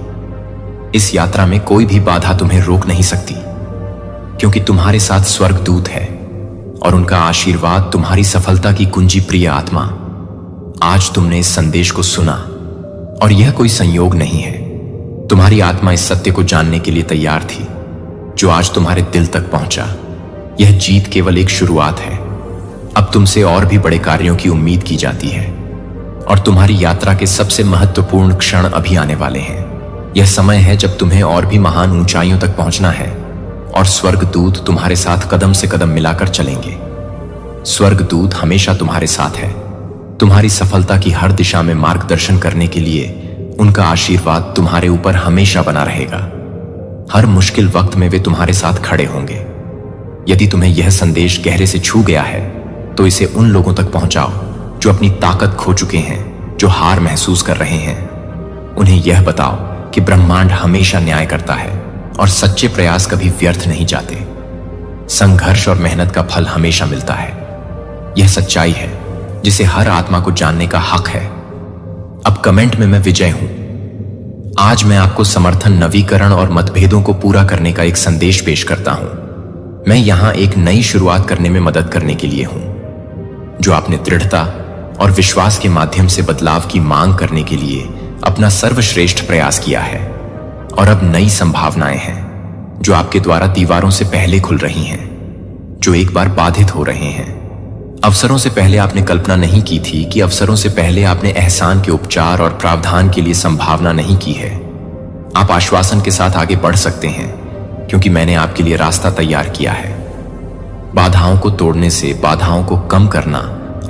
इस यात्रा में कोई भी बाधा तुम्हें रोक नहीं सकती, क्योंकि तुम्हारे साथ स्वर्गदूत है और उनका आशीर्वाद तुम्हारी सफलता की कुंजी। प्रिय आत्मा, आज तुमने इस संदेश को सुना और यह कोई संयोग नहीं है। तुम्हारी आत्मा इस सत्य को जानने के लिए तैयार थी जो आज तुम्हारे दिल तक पहुंचा। यह जीत केवल एक शुरुआत है। अब तुमसे और भी बड़े कार्यों की उम्मीद की जाती है और तुम्हारी यात्रा के सबसे महत्वपूर्ण क्षण अभी आने वाले हैं। यह समय है जब तुम्हें और भी महान ऊंचाइयों तक पहुंचना है और स्वर्गदूत तुम्हारे साथ कदम से कदम मिलाकर चलेंगे। स्वर्गदूत हमेशा तुम्हारे साथ है। तुम्हारी सफलता की हर दिशा में मार्गदर्शन करने के लिए उनका आशीर्वाद तुम्हारे ऊपर हमेशा बना रहेगा। हर मुश्किल वक्त में वे तुम्हारे साथ खड़े होंगे। यदि तुम्हें यह संदेश गहरे से छू गया है तो इसे उन लोगों तक पहुंचाओ जो अपनी ताकत खो चुके हैं, जो हार महसूस कर रहे हैं। उन्हें यह बताओ कि ब्रह्मांड हमेशा न्याय करता है और सच्चे प्रयास कभी व्यर्थ नहीं जाते। संघर्ष और मेहनत का फल हमेशा मिलता है। यह सच्चाई है जिसे हर आत्मा को जानने का हक है। अब कमेंट में मैं विजय हूं। आज मैं आपको समर्थन, नवीकरण और मतभेदों को पूरा करने का एक संदेश पेश करता हूं। मैं यहां एक नई शुरुआत करने में मदद करने के लिए हूं। जो आपने दृढ़ता और विश्वास के माध्यम से बदलाव की मांग करने के लिए अपना सर्वश्रेष्ठ प्रयास किया है, और अब नई संभावनाएं हैं जो आपके द्वारा दीवारों से पहले खुल रही हैं, जो एक बार बाधित हो रहे हैं। अवसरों से पहले आपने कल्पना नहीं की थी कि अवसरों से पहले आपने एहसान के उपचार और प्रावधान के लिए संभावना नहीं की है। आप आश्वासन के साथ आगे बढ़ सकते हैं, क्योंकि मैंने आपके लिए रास्ता तैयार किया है। बाधाओं को तोड़ने से, बाधाओं को कम करना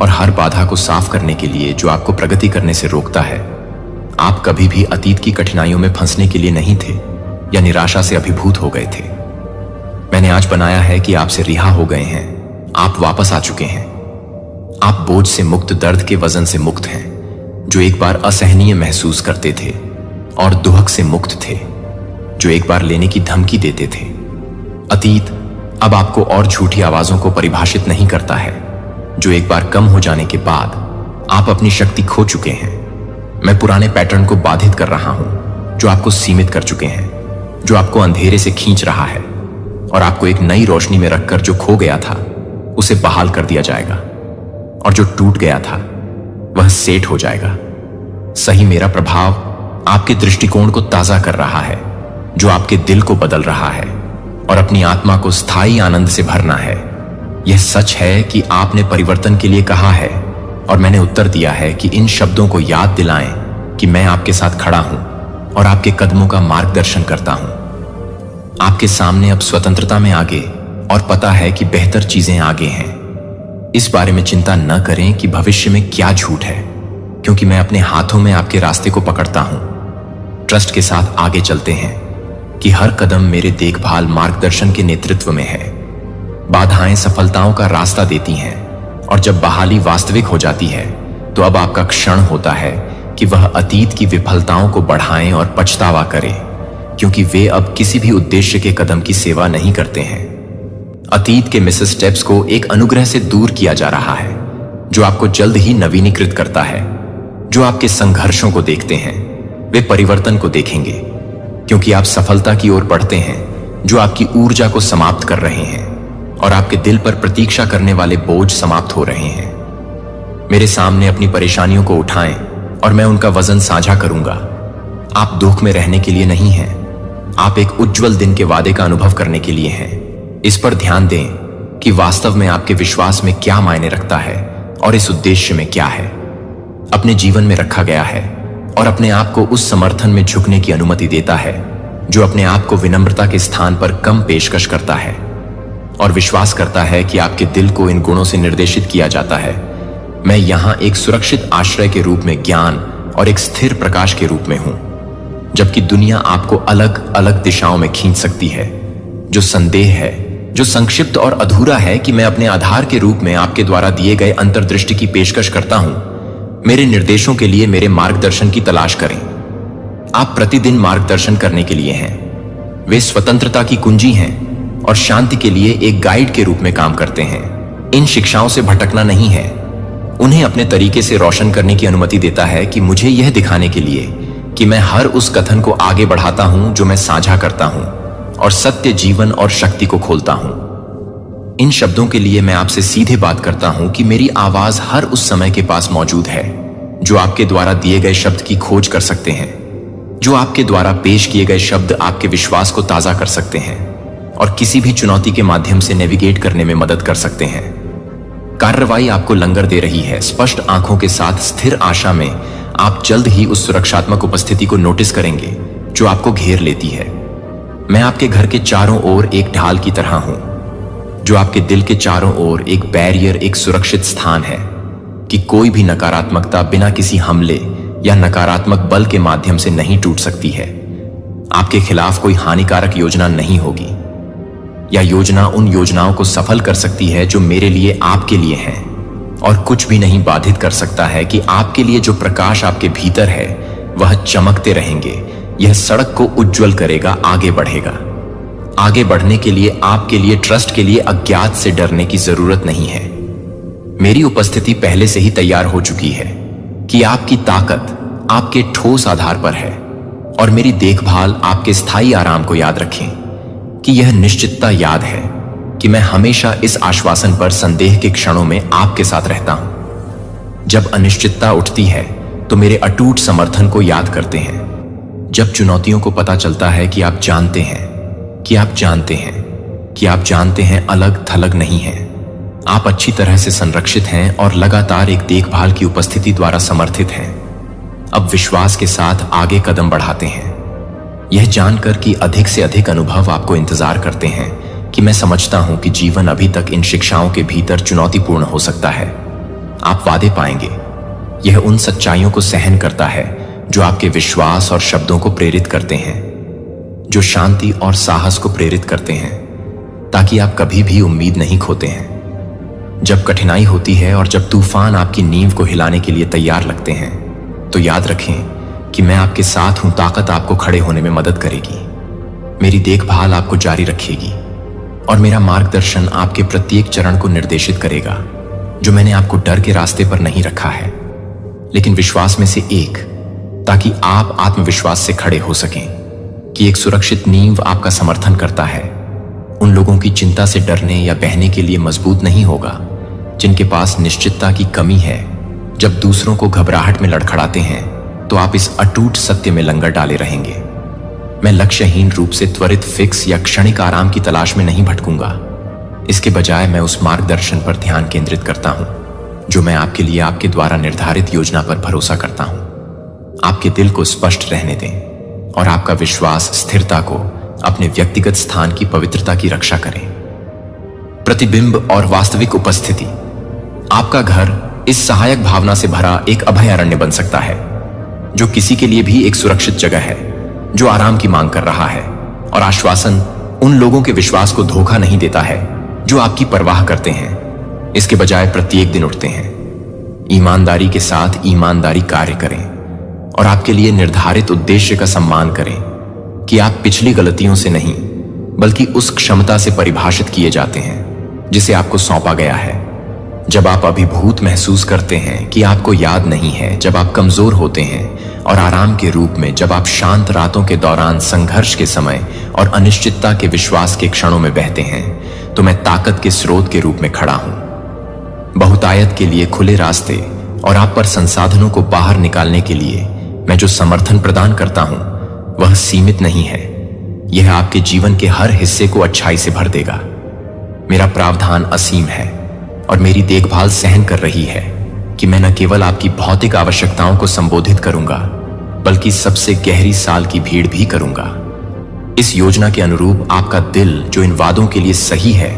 और हर बाधा को साफ करने के लिए जो आपको प्रगति करने से रोकता है। आप कभी भी अतीत की कठिनाइयों में फंसने के लिए नहीं थे या निराशा से अभिभूत हो गए थे। मैंने आज बनाया है कि आपसे रिहा हो गए हैं। आप वापस आ चुके हैं। आप बोझ से मुक्त, दर्द के वजन से मुक्त हैं, जो एक बार असहनीय महसूस करते थे, और दुहक से मुक्त थे, जो एक बार लेने की धमकी देते थे। अतीत अब आपको और झूठी आवाजों को परिभाषित नहीं करता है, जो एक बार कम हो जाने के बाद आप अपनी शक्ति खो चुके हैं। मैं पुराने पैटर्न को बाधित कर रहा हूं, जो आपको सीमित कर चुके हैं, जो आपको अंधेरे से खींच रहा है, और आपको एक नई रोशनी में रखकर जो खो गया था उसे बहाल कर दिया जाएगा, और जो टूट गया था वह सेट हो जाएगा। सही, मेरा प्रभाव आपके दृष्टिकोण को ताजा कर रहा है, जो आपके दिल को बदल रहा है और अपनी आत्मा को स्थायी आनंद से भरना है। यह सच है कि आपने परिवर्तन के लिए कहा है, और मैंने उत्तर दिया है कि इन शब्दों को याद दिलाएं कि मैं आपके साथ खड़ा हूं और आपके कदमों का मार्गदर्शन करता हूं। आपके सामने अब स्वतंत्रता में आगे, और पता है कि बेहतर चीजें आगे हैं। इस बारे में चिंता न करें कि भविष्य में क्या झूठ है, क्योंकि मैं अपने हाथों में आपके रास्ते को पकड़ता हूं। ट्रस्ट के साथ आगे चलते हैं कि हर कदम मेरे देखभाल मार्गदर्शन के नेतृत्व में है। बाधाएं सफलताओं का रास्ता देती हैं और जब बहाली वास्तविक हो जाती है तो अब आपका क्षण होता है कि वह अतीत की विफलताओं को बढ़ाएं और पछतावा करें, क्योंकि वे अब किसी भी उद्देश्य के कदम की सेवा नहीं करते हैं। अतीत के मिस स्टेप्स को एक अनुग्रह से दूर किया जा रहा है जो आपको जल्द ही नवीनीकृत करता है। जो आपके संघर्षों को देखते हैं वे परिवर्तन को देखेंगे, क्योंकि आप सफलता की ओर बढ़ते हैं जो आपकी ऊर्जा को समाप्त कर रहे हैं और आपके दिल पर प्रतीक्षा करने वाले बोझ समाप्त हो रहे हैं। मेरे सामने अपनी परेशानियों को उठाएं और मैं उनका वजन साझा करूंगा। आप दुख में रहने के लिए नहीं हैं, आप एक उज्जवल दिन के वादे का अनुभव करने के लिए हैं। इस पर ध्यान दें कि वास्तव में आपके विश्वास में क्या मायने रखता है और इस उद्देश्य में क्या है अपने जीवन में रखा गया है, और अपने आप को उस समर्थन में झुकने की अनुमति देता है जो अपने आप को विनम्रता के स्थान पर कम पेशकश करता है और विश्वास करता है कि आपके दिल को इन गुणों से निर्देशित किया जाता है। मैं यहां एक सुरक्षित आश्रय के रूप में ज्ञान और एक स्थिर प्रकाश के रूप में हूं, जबकि दुनिया आपको अलग अलग दिशाओं में खींच सकती है। जो संदेह है, जो संक्षिप्त और अधूरा है कि मैं अपने आधार के रूप में आपके द्वारा दिए गए अंतर्दृष्टि की पेशकश करता हूं, मेरे निर्देशों के लिए मेरे मार्गदर्शन की तलाश करें। आप प्रतिदिन मार्गदर्शन करने के लिए हैं। वे स्वतंत्रता की कुंजी हैं और शांति के लिए एक गाइड के रूप में काम करते हैं। इन शिक्षाओं से भटकना नहीं है, उन्हें अपने तरीके से रोशन करने की अनुमति देता है कि मुझे यह दिखाने के लिए कि मैं हर उस कथन को आगे बढ़ाता हूं जो मैं साझा करता हूं और सत्य, जीवन और शक्ति को खोलता हूं। इन शब्दों के लिए मैं आपसे सीधे बात करता हूं कि मेरी आवाज हर उस समय के पास मौजूद है जो आपके द्वारा दिए गए शब्द की खोज कर सकते हैं, जो आपके द्वारा पेश किए गए शब्द आपके विश्वास को ताजा कर सकते हैं और किसी भी चुनौती के माध्यम से नेविगेट करने में मदद कर सकते हैं। कार्रवाई आपको लंगर दे रही है। स्पष्ट आंखों के साथ स्थिर आशा में आप जल्द ही उस सुरक्षात्मक उपस्थिति को नोटिस करेंगे जो आपको घेर लेती है। मैं आपके घर के चारों ओर एक ढाल की तरह हूं, जो आपके दिल के चारों ओर एक बैरियर, एक सुरक्षित स्थान है कि कोई भी नकारात्मकता बिना किसी हमले या नकारात्मक बल के माध्यम से नहीं टूट सकती है। आपके खिलाफ कोई हानिकारक योजना नहीं होगी, या योजना उन योजनाओं को सफल कर सकती है जो मेरे लिए आपके लिए हैं, और कुछ भी नहीं बाधित कर सकता है कि आपके लिए जो प्रकाश आपके भीतर है वह चमकते रहेंगे। यह सड़क को उज्जवल करेगा, आगे बढ़ेगा। आगे बढ़ने के लिए आपके लिए, ट्रस्ट के लिए अज्ञात से डरने की जरूरत नहीं है। मेरी उपस्थिति पहले से ही तैयार हो चुकी है कि आपकी ताकत आपके ठोस आधार पर है, और मेरी देखभाल आपके स्थायी आराम को याद रखें कि यह निश्चितता याद है कि मैं हमेशा इस आश्वासन पर संदेह के क्षणों में आपके साथ रहता हूं। जब अनिश्चितता उठती है तो मेरे अटूट समर्थन को याद करते हैं। जब चुनौतियों को पता चलता है कि आप जानते हैं कि आप जानते हैं कि आप जानते हैं, अलग थलग नहीं है। आप अच्छी तरह से संरक्षित हैं और लगातार एक देखभाल की उपस्थिति द्वारा समर्थित हैं। अब विश्वास के साथ आगे कदम बढ़ाते हैं, यह जानकर कि अधिक से अधिक अनुभव आपको इंतजार करते हैं कि मैं समझता हूं कि जीवन अभी तक इन शिक्षाओं के भीतर चुनौतीपूर्ण हो सकता है। आप वादे पाएंगे। यह उन सच्चाइयों को सहन करता है जो आपके विश्वास और शब्दों को प्रेरित करते हैं, जो शांति और साहस को प्रेरित करते हैं, ताकि आप कभी भी उम्मीद नहीं खोते हैं। जब कठिनाई होती है और जब तूफान आपकी नींव को हिलाने के लिए तैयार लगते हैं, तो याद रखें कि मैं आपके साथ हूं। ताकत आपको खड़े होने में मदद करेगी, मेरी देखभाल आपको जारी रखेगी, और मेरा मार्गदर्शन आपके प्रत्येक चरण को निर्देशित करेगा, जो मैंने आपको डर के रास्ते पर नहीं रखा है, लेकिन विश्वास में से एक, ताकि आप आत्मविश्वास से खड़े हो सकें कि एक सुरक्षित नींव आपका समर्थन करता है। उन लोगों की चिंता से डरने या बहने के लिए मजबूत नहीं होगा जिनके पास निश्चितता की कमी है। जब दूसरों को घबराहट में लड़खड़ाते हैं तो आप इस अटूट सत्य में लंगर डाले रहेंगे। मैं लक्ष्यहीन रूप से त्वरित फिक्स या क्षणिक आराम की तलाश में नहीं भटकूंगा। इसके बजाय मैं उस मार्गदर्शन पर ध्यान केंद्रित करता हूं जो मैं आपके लिए आपके द्वारा निर्धारित योजना पर भरोसा करता हूं। आपके दिल को स्पष्ट रहने दें और आपका विश्वास स्थिरता को, अपने व्यक्तिगत स्थान की पवित्रता की रक्षा करें। प्रतिबिंब और वास्तविक उपस्थिति। आपका घर इस सहायक भावना से भरा एक अभयारण्य बन सकता है, जो किसी के लिए भी एक सुरक्षित जगह है। जो आराम की मांग कर रहा है, और आश्वासन उन लोगों के विश्वास को धोखा नहीं देता है जो आपकी परवाह करते हैं। इसके बजाय प्रत्येक दिन उठते हैं, ईमानदारी के साथ ईमानदारी कार्य करें और आपके लिए निर्धारित उद्देश्य का सम्मान करें कि आप पिछली गलतियों से नहीं बल्कि उस क्षमता से परिभाषित किए जाते हैं जिसे आपको सौंपा गया है। जब आप अभिभूत महसूस करते हैं कि आपको याद नहीं है, जब आप कमजोर होते हैं और आराम के रूप में, जब आप शांत रातों के दौरान संघर्ष के समय और अनिश्चितता के विश्वास के क्षणों में बहते हैं, तो मैं ताकत के स्रोत के रूप में खड़ा हूं। बहुतायत के लिए खुले रास्ते और आप पर संसाधनों को बाहर निकालने के लिए मैं जो समर्थन प्रदान करता हूं वह सीमित नहीं है। यह आपके जीवन के हर हिस्से को अच्छाई से भर देगा। मेरा प्रावधान असीम है और मेरी देखभाल सहन कर रही है कि मैं न केवल आपकी भौतिक आवश्यकताओं को संबोधित करूंगा बल्कि सबसे गहरी साल की भीड़ भी करूंगा। इस योजना के अनुरूप आपका दिल, जो इन वादों के लिए सही है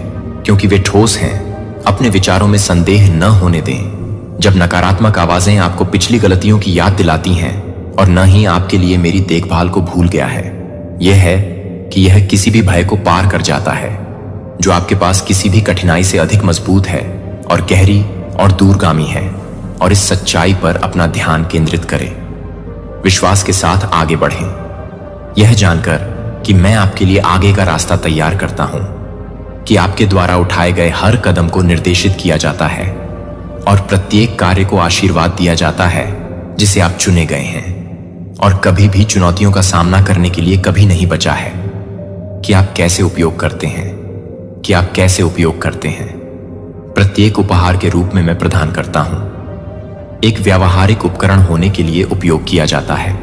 क्योंकि वे ठोस हैं, अपने विचारों में संदेह न होने दें। जब नकारात्मक आवाजें आपको पिछली गलतियों की याद दिलाती हैं और न ही आपके लिए मेरी देखभाल को भूल गया है, यह है कि यह किसी भी भय को पार कर जाता है जो आपके पास किसी भी कठिनाई से अधिक मजबूत है और गहरी और दूरगामी है, और इस सच्चाई पर अपना ध्यान केंद्रित करें। विश्वास के साथ आगे बढ़ें, यह जानकर कि मैं आपके लिए आगे का रास्ता तैयार करता हूं, कि आपके द्वारा उठाए गए हर कदम को निर्देशित किया जाता है और प्रत्येक कार्य को आशीर्वाद दिया जाता है जिसे आप चुने गए हैं और कभी भी चुनौतियों का सामना करने के लिए कभी नहीं बचा है। कि आप कैसे उपयोग करते हैं, कि आप कैसे उपयोग करते हैं, प्रत्येक उपहार के रूप में मैं प्रदान करता हूं। एक व्यावहारिक उपकरण होने के लिए उपयोग किया जाता है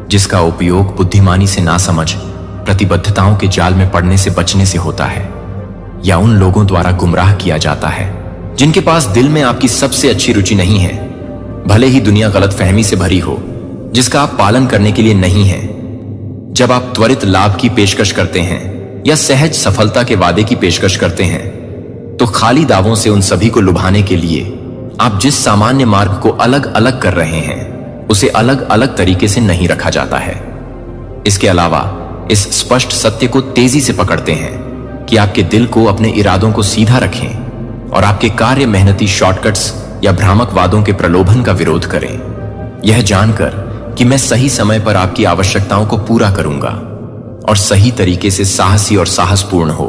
जिसका उपयोग बुद्धिमानी से ना समझ, प्रतिबद्धताओं के जाल में पड़ने से बचने से होता है, या उन लोगों द्वारा गुमराह किया जाता है जिनके पास दिल में आपकी सबसे अच्छी रुचि नहीं है, भले ही दुनिया गलतफहमी से भरी हो जिसका आप पालन करने के लिए नहीं है। जब आप त्वरित लाभ की पेशकश करते हैं या सहज सफलता के वादे की पेशकश करते हैं, तो खाली दावों से उन सभी को लुभाने के लिए आप जिस सामान्य मार्ग को अलग अलग कर रहे हैं उसे अलग अलग तरीके से नहीं रखा जाता है। इसके अलावा इस स्पष्ट सत्य को तेजी से पकड़ते हैं कि आपके दिल को अपने इरादों को सीधा रखें और आपके कार्य मेहनती शॉर्टकट्स या भ्रामक वादों के प्रलोभन का विरोध करें, यह जानकर कि मैं सही समय पर आपकी आवश्यकताओं को पूरा करूंगा और सही तरीके से साहसी और साहसपूर्ण हो।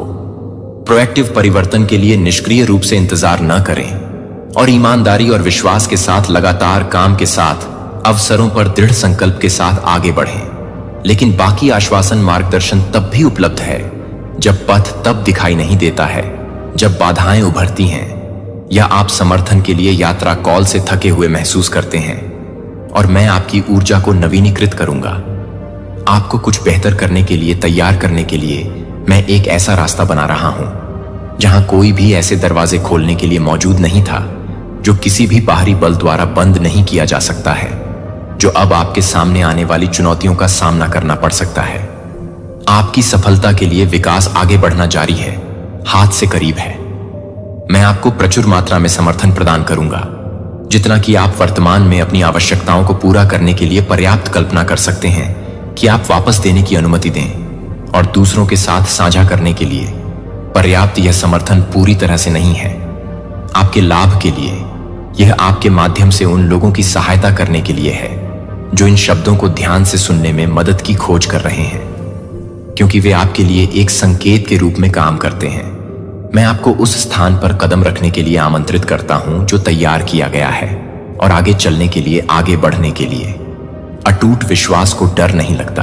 प्रोएक्टिव परिवर्तन के लिए निष्क्रिय रूप से इंतजार न करें और ईमानदारी और विश्वास के साथ लगातार काम के साथ अवसरों पर दृढ़ संकल्प के साथ आगे बढ़ें। लेकिन बाकी आश्वासन मार्गदर्शन तब भी उपलब्ध है जब पथ तब दिखाई नहीं देता है जब बाधाएं उभरती हैं या आप समर्थन के लिए यात्रा कॉल से थके हुए महसूस करते हैं, और मैं आपकी ऊर्जा को नवीनीकृत करूंगा। आपको कुछ बेहतर करने के लिए तैयार करने के लिए मैं एक ऐसा रास्ता बना रहा हूं जहां कोई भी ऐसे दरवाजे खोलने के लिए मौजूद नहीं था जो किसी भी बाहरी बल द्वारा बंद नहीं किया जा सकता है, जो अब आपके सामने आने वाली चुनौतियों का सामना करना पड़ सकता है। आपकी सफलता के लिए विकास आगे बढ़ना जारी है, हाथ से करीब है। मैं आपको प्रचुर मात्रा में समर्थन प्रदान करूंगा, जितना कि आप वर्तमान में अपनी आवश्यकताओं को पूरा करने के लिए पर्याप्त कल्पना कर सकते हैं कि आप वापस देने की अनुमति दें, और दूसरों के साथ साझा करने के लिए पर्याप्त यह समर्थन पूरी तरह से नहीं है। आपके लाभ के लिए यह आपके माध्यम से उन लोगों की सहायता करने के लिए है जो इन शब्दों को ध्यान से सुनने में मदद की खोज कर रहे हैं, क्योंकि वे आपके लिए एक संकेत के रूप में काम करते हैं। मैं आपको उस स्थान पर कदम रखने के लिए आमंत्रित करता हूं जो तैयार किया गया है, और आगे चलने के लिए, आगे बढ़ने के लिए। अटूट विश्वास को डर नहीं लगता।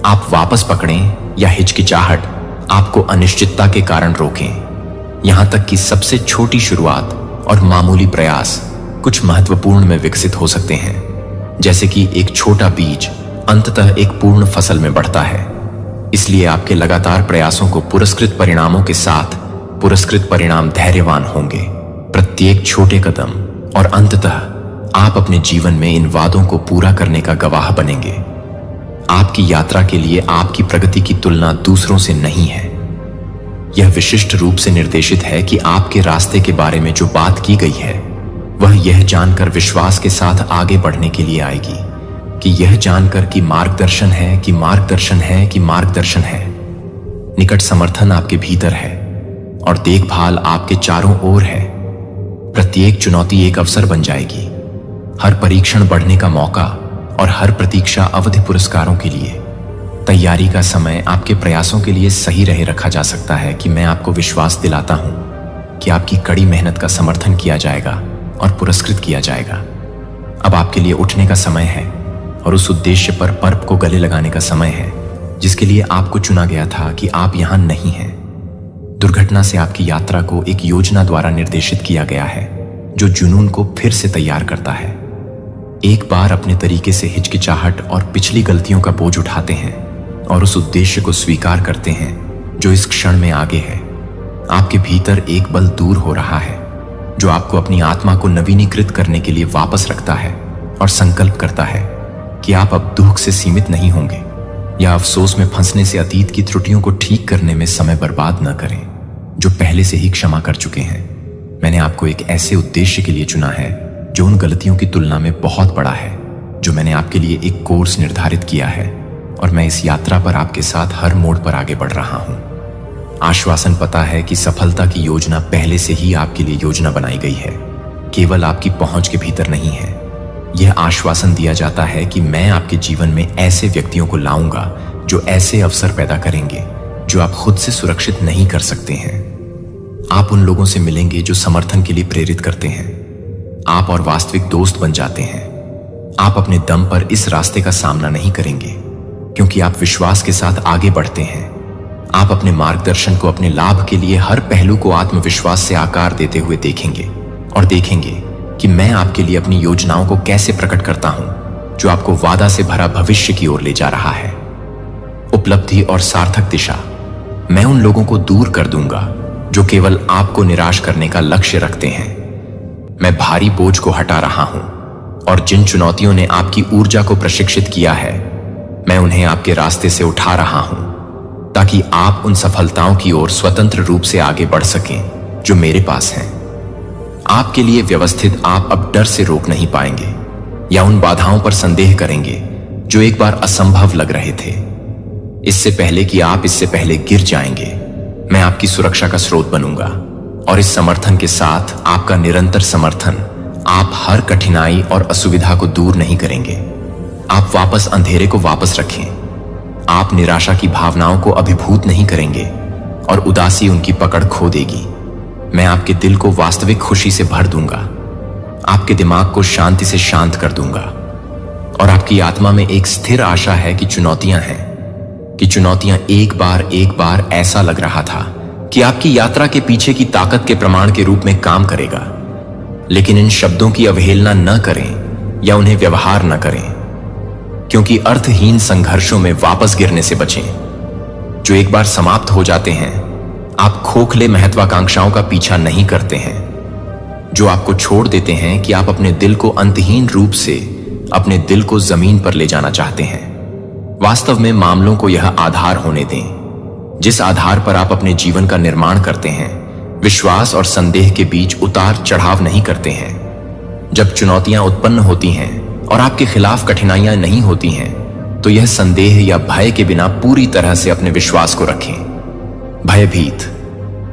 आप वापस पकड़ें या हिचकिचाहट आपको अनिश्चितता के कारण रोकें। यहां तक कि सबसे छोटी शुरुआत और मामूली प्रयास कुछ महत्वपूर्ण में विकसित हो सकते हैं, जैसे कि एक छोटा बीज अंततः एक पूर्ण फसल में बढ़ता है। इसलिए आपके लगातार प्रयासों को पुरस्कृत परिणामों के साथ पुरस्कृत परिणाम धैर्यवान होंगे। प्रत्येक छोटे कदम, और अंततः आप अपने जीवन में इन वादों को पूरा करने का गवाह बनेंगे। आपकी यात्रा के लिए आपकी प्रगति की तुलना दूसरों से नहीं है। यह विशिष्ट रूप से निर्देशित है कि आपके रास्ते के बारे में जो बात की गई है वह यह जानकर विश्वास के साथ आगे बढ़ने के लिए आएगी कि यह जानकर कि मार्गदर्शन है कि मार्गदर्शन है कि मार्गदर्शन है, निकट समर्थन आपके भीतर है और देखभाल आपके चारों ओर है। प्रत्येक चुनौती एक अवसर बन जाएगी, हर परीक्षण बढ़ने का मौका और हर प्रतीक्षा अवधि पुरस्कारों के लिए। तैयारी का समय आपके प्रयासों के लिए सही रहे रखा जा सकता है कि मैं आपको विश्वास दिलाता हूं कि आपकी कड़ी मेहनत का समर्थन किया जाएगा और पुरस्कृत किया जाएगा। अब आपके लिए उठने का समय है और उस उद्देश्य पर पर्व को गले लगाने का समय है जिसके लिए आपको चुना गया था कि आप यहां नहीं हैं। दुर्घटना से आपकी यात्रा को एक योजना द्वारा निर्देशित किया गया है जो जुनून को फिर से तैयार करता है। एक बार अपने तरीके से हिचकिचाहट और पिछली गलतियों का बोझ उठाते हैं और उस उद्देश्य को स्वीकार करते हैं जो इस क्षण में आगे है। आपके भीतर एक बल दूर हो रहा है जो आपको अपनी आत्मा को नवीनीकृत करने के लिए वापस रखता है और संकल्प करता है कि आप अब दुख से सीमित नहीं होंगे या अफसोस में फंसने से अतीत की त्रुटियों को ठीक करने में समय बर्बाद न करें जो पहले से ही क्षमा कर चुके हैं। मैंने आपको एक ऐसे उद्देश्य के लिए चुना है जो उन गलतियों की तुलना में बहुत बड़ा है, जो मैंने आपके लिए एक कोर्स निर्धारित किया है और मैं इस यात्रा पर आपके साथ हर मोड़ पर आगे बढ़ रहा हूं। आश्वासन पता है कि सफलता की योजना पहले से ही आपके लिए योजना बनाई गई है, केवल आपकी पहुंच के भीतर नहीं है। यह आश्वासन दिया जाता है कि मैं आपके जीवन में ऐसे व्यक्तियों को लाऊंगा जो ऐसे अवसर पैदा करेंगे जो आप खुद से सुरक्षित नहीं कर सकते हैं। आप उन लोगों से मिलेंगे जो समर्थन के लिए प्रेरित करते हैं। आप और वास्तविक दोस्त बन जाते हैं। आप अपने दम पर इस रास्ते का सामना नहीं करेंगे क्योंकि आप विश्वास के साथ आगे बढ़ते हैं। आप अपने मार्गदर्शन को अपने लाभ के लिए हर पहलू को आत्मविश्वास से आकार देते हुए देखेंगे और देखेंगे कि मैं आपके लिए अपनी योजनाओं को कैसे प्रकट करता हूं जो आपको वादा से भरा भविष्य की ओर ले जा रहा है। उपलब्धि और सार्थक दिशा। मैं उन लोगों को दूर कर दूंगा जो केवल आपको निराश करने का लक्ष्य रखते हैं। मैं भारी बोझ को हटा रहा हूं और जिन चुनौतियों ने आपकी ऊर्जा को प्रशिक्षित किया है मैं उन्हें आपके रास्ते से उठा रहा हूं ताकि आप उन सफलताओं की ओर स्वतंत्र रूप से आगे बढ़ सकें जो मेरे पास हैं। आपके लिए व्यवस्थित आप अब डर से रोक नहीं पाएंगे या उन बाधाओं पर संदेह करेंगे जो एक बार असंभव लग रहे थे। इससे पहले कि आप इससे पहले गिर जाएंगे, मैं आपकी सुरक्षा का स्रोत बनूंगा और इस समर्थन के साथ आपका निरंतर समर्थन आप हर कठिनाई और असुविधा को दूर नहीं करेंगे। आप वापस अंधेरे को वापस रखें। आप निराशा की भावनाओं को अभिभूत नहीं करेंगे और उदासी उनकी पकड़ खो देगी। मैं आपके दिल को वास्तविक खुशी से भर दूंगा, आपके दिमाग को शांति से शांत कर दूंगा और आपकी आत्मा में एक स्थिर आशा है कि चुनौतियां हैं, कि चुनौतियां एक बार ऐसा लग रहा था कि आपकी यात्रा के पीछे की ताकत के प्रमाण के रूप में काम करेगा। लेकिन इन शब्दों की अवहेलना न करें या उन्हें व्यवहार न करें, क्योंकि अर्थहीन संघर्षों में वापस गिरने से बचें जो एक बार समाप्त हो जाते हैं। आप खोखले महत्वाकांक्षाओं का पीछा नहीं करते हैं जो आपको छोड़ देते हैं कि आप अपने दिल को अंतहीन रूप से अपने दिल को जमीन पर ले जाना चाहते हैं। वास्तव में मामलों को यह आधार होने दें जिस आधार पर आप अपने जीवन का निर्माण करते हैं। विश्वास और संदेह के बीच उतार चढ़ाव नहीं करते हैं। जब चुनौतियां उत्पन्न होती हैं और आपके खिलाफ कठिनाइयां नहीं होती हैं तो यह संदेह या भय के बिना पूरी तरह से अपने विश्वास को रखें। भयभीत।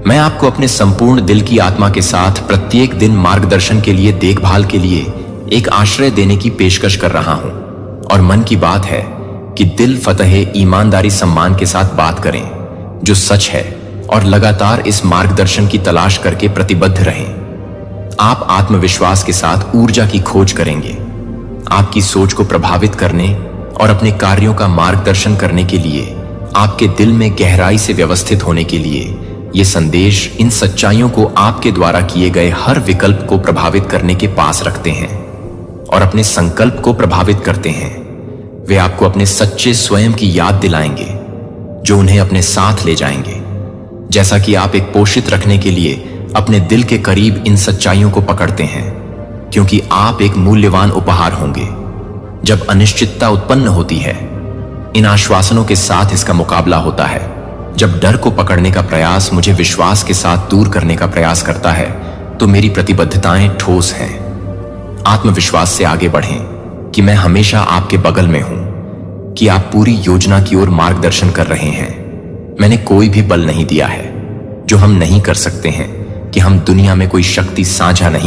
मैं आपको अपने संपूर्ण दिल की आत्मा के साथ प्रत्येक दिन मार्गदर्शन के लिए, देखभाल के लिए एक आश्रय देने की पेशकश कर रहा हूं और मन की बात है कि दिल फतह ईमानदारी सम्मान के साथ बात करें जो सच है और लगातार इस मार्गदर्शन की तलाश करके प्रतिबद्ध रहें। आप आत्मविश्वास के साथ ऊर्जा की खोज करेंगे। आपकी सोच को प्रभावित करने और अपने कार्यों का मार्गदर्शन करने के लिए, आपके दिल में गहराई से व्यवस्थित होने के लिए ये संदेश इन सच्चाइयों को आपके द्वारा किए गए हर विकल्प को प्रभावित करने के पास रखते हैं और अपने संकल्प को प्रभावित करते हैं। वे आपको अपने सच्चे स्वयं की याद दिलाएंगे जो उन्हें अपने साथ ले जाएंगे। जैसा कि आप एक पोषित रखने के लिए अपने दिल के करीब इन सच्चाइयों को पकड़ते हैं, क्योंकि आप एक मूल्यवान उपहार होंगे। जब अनिश्चितता उत्पन्न होती है, इन आश्वासनों के साथ इसका मुकाबला होता है। जब डर को पकड़ने का प्रयास मुझे विश्वास के साथ दूर करने का प्रयास करता है तो मेरी प्रतिबद्धताएं ठोस हैं। आत्मविश्वास से आगे बढ़ें। कि मैं हमेशा आपके बगल में हूं, कि आप पूरी योजना की ओर मार्गदर्शन कर रहे हैं। मैंने कोई भी बल नहीं दिया है जो हम नहीं कर सकते हैं, कि हम दुनिया में कोई शक्ति साझा नहीं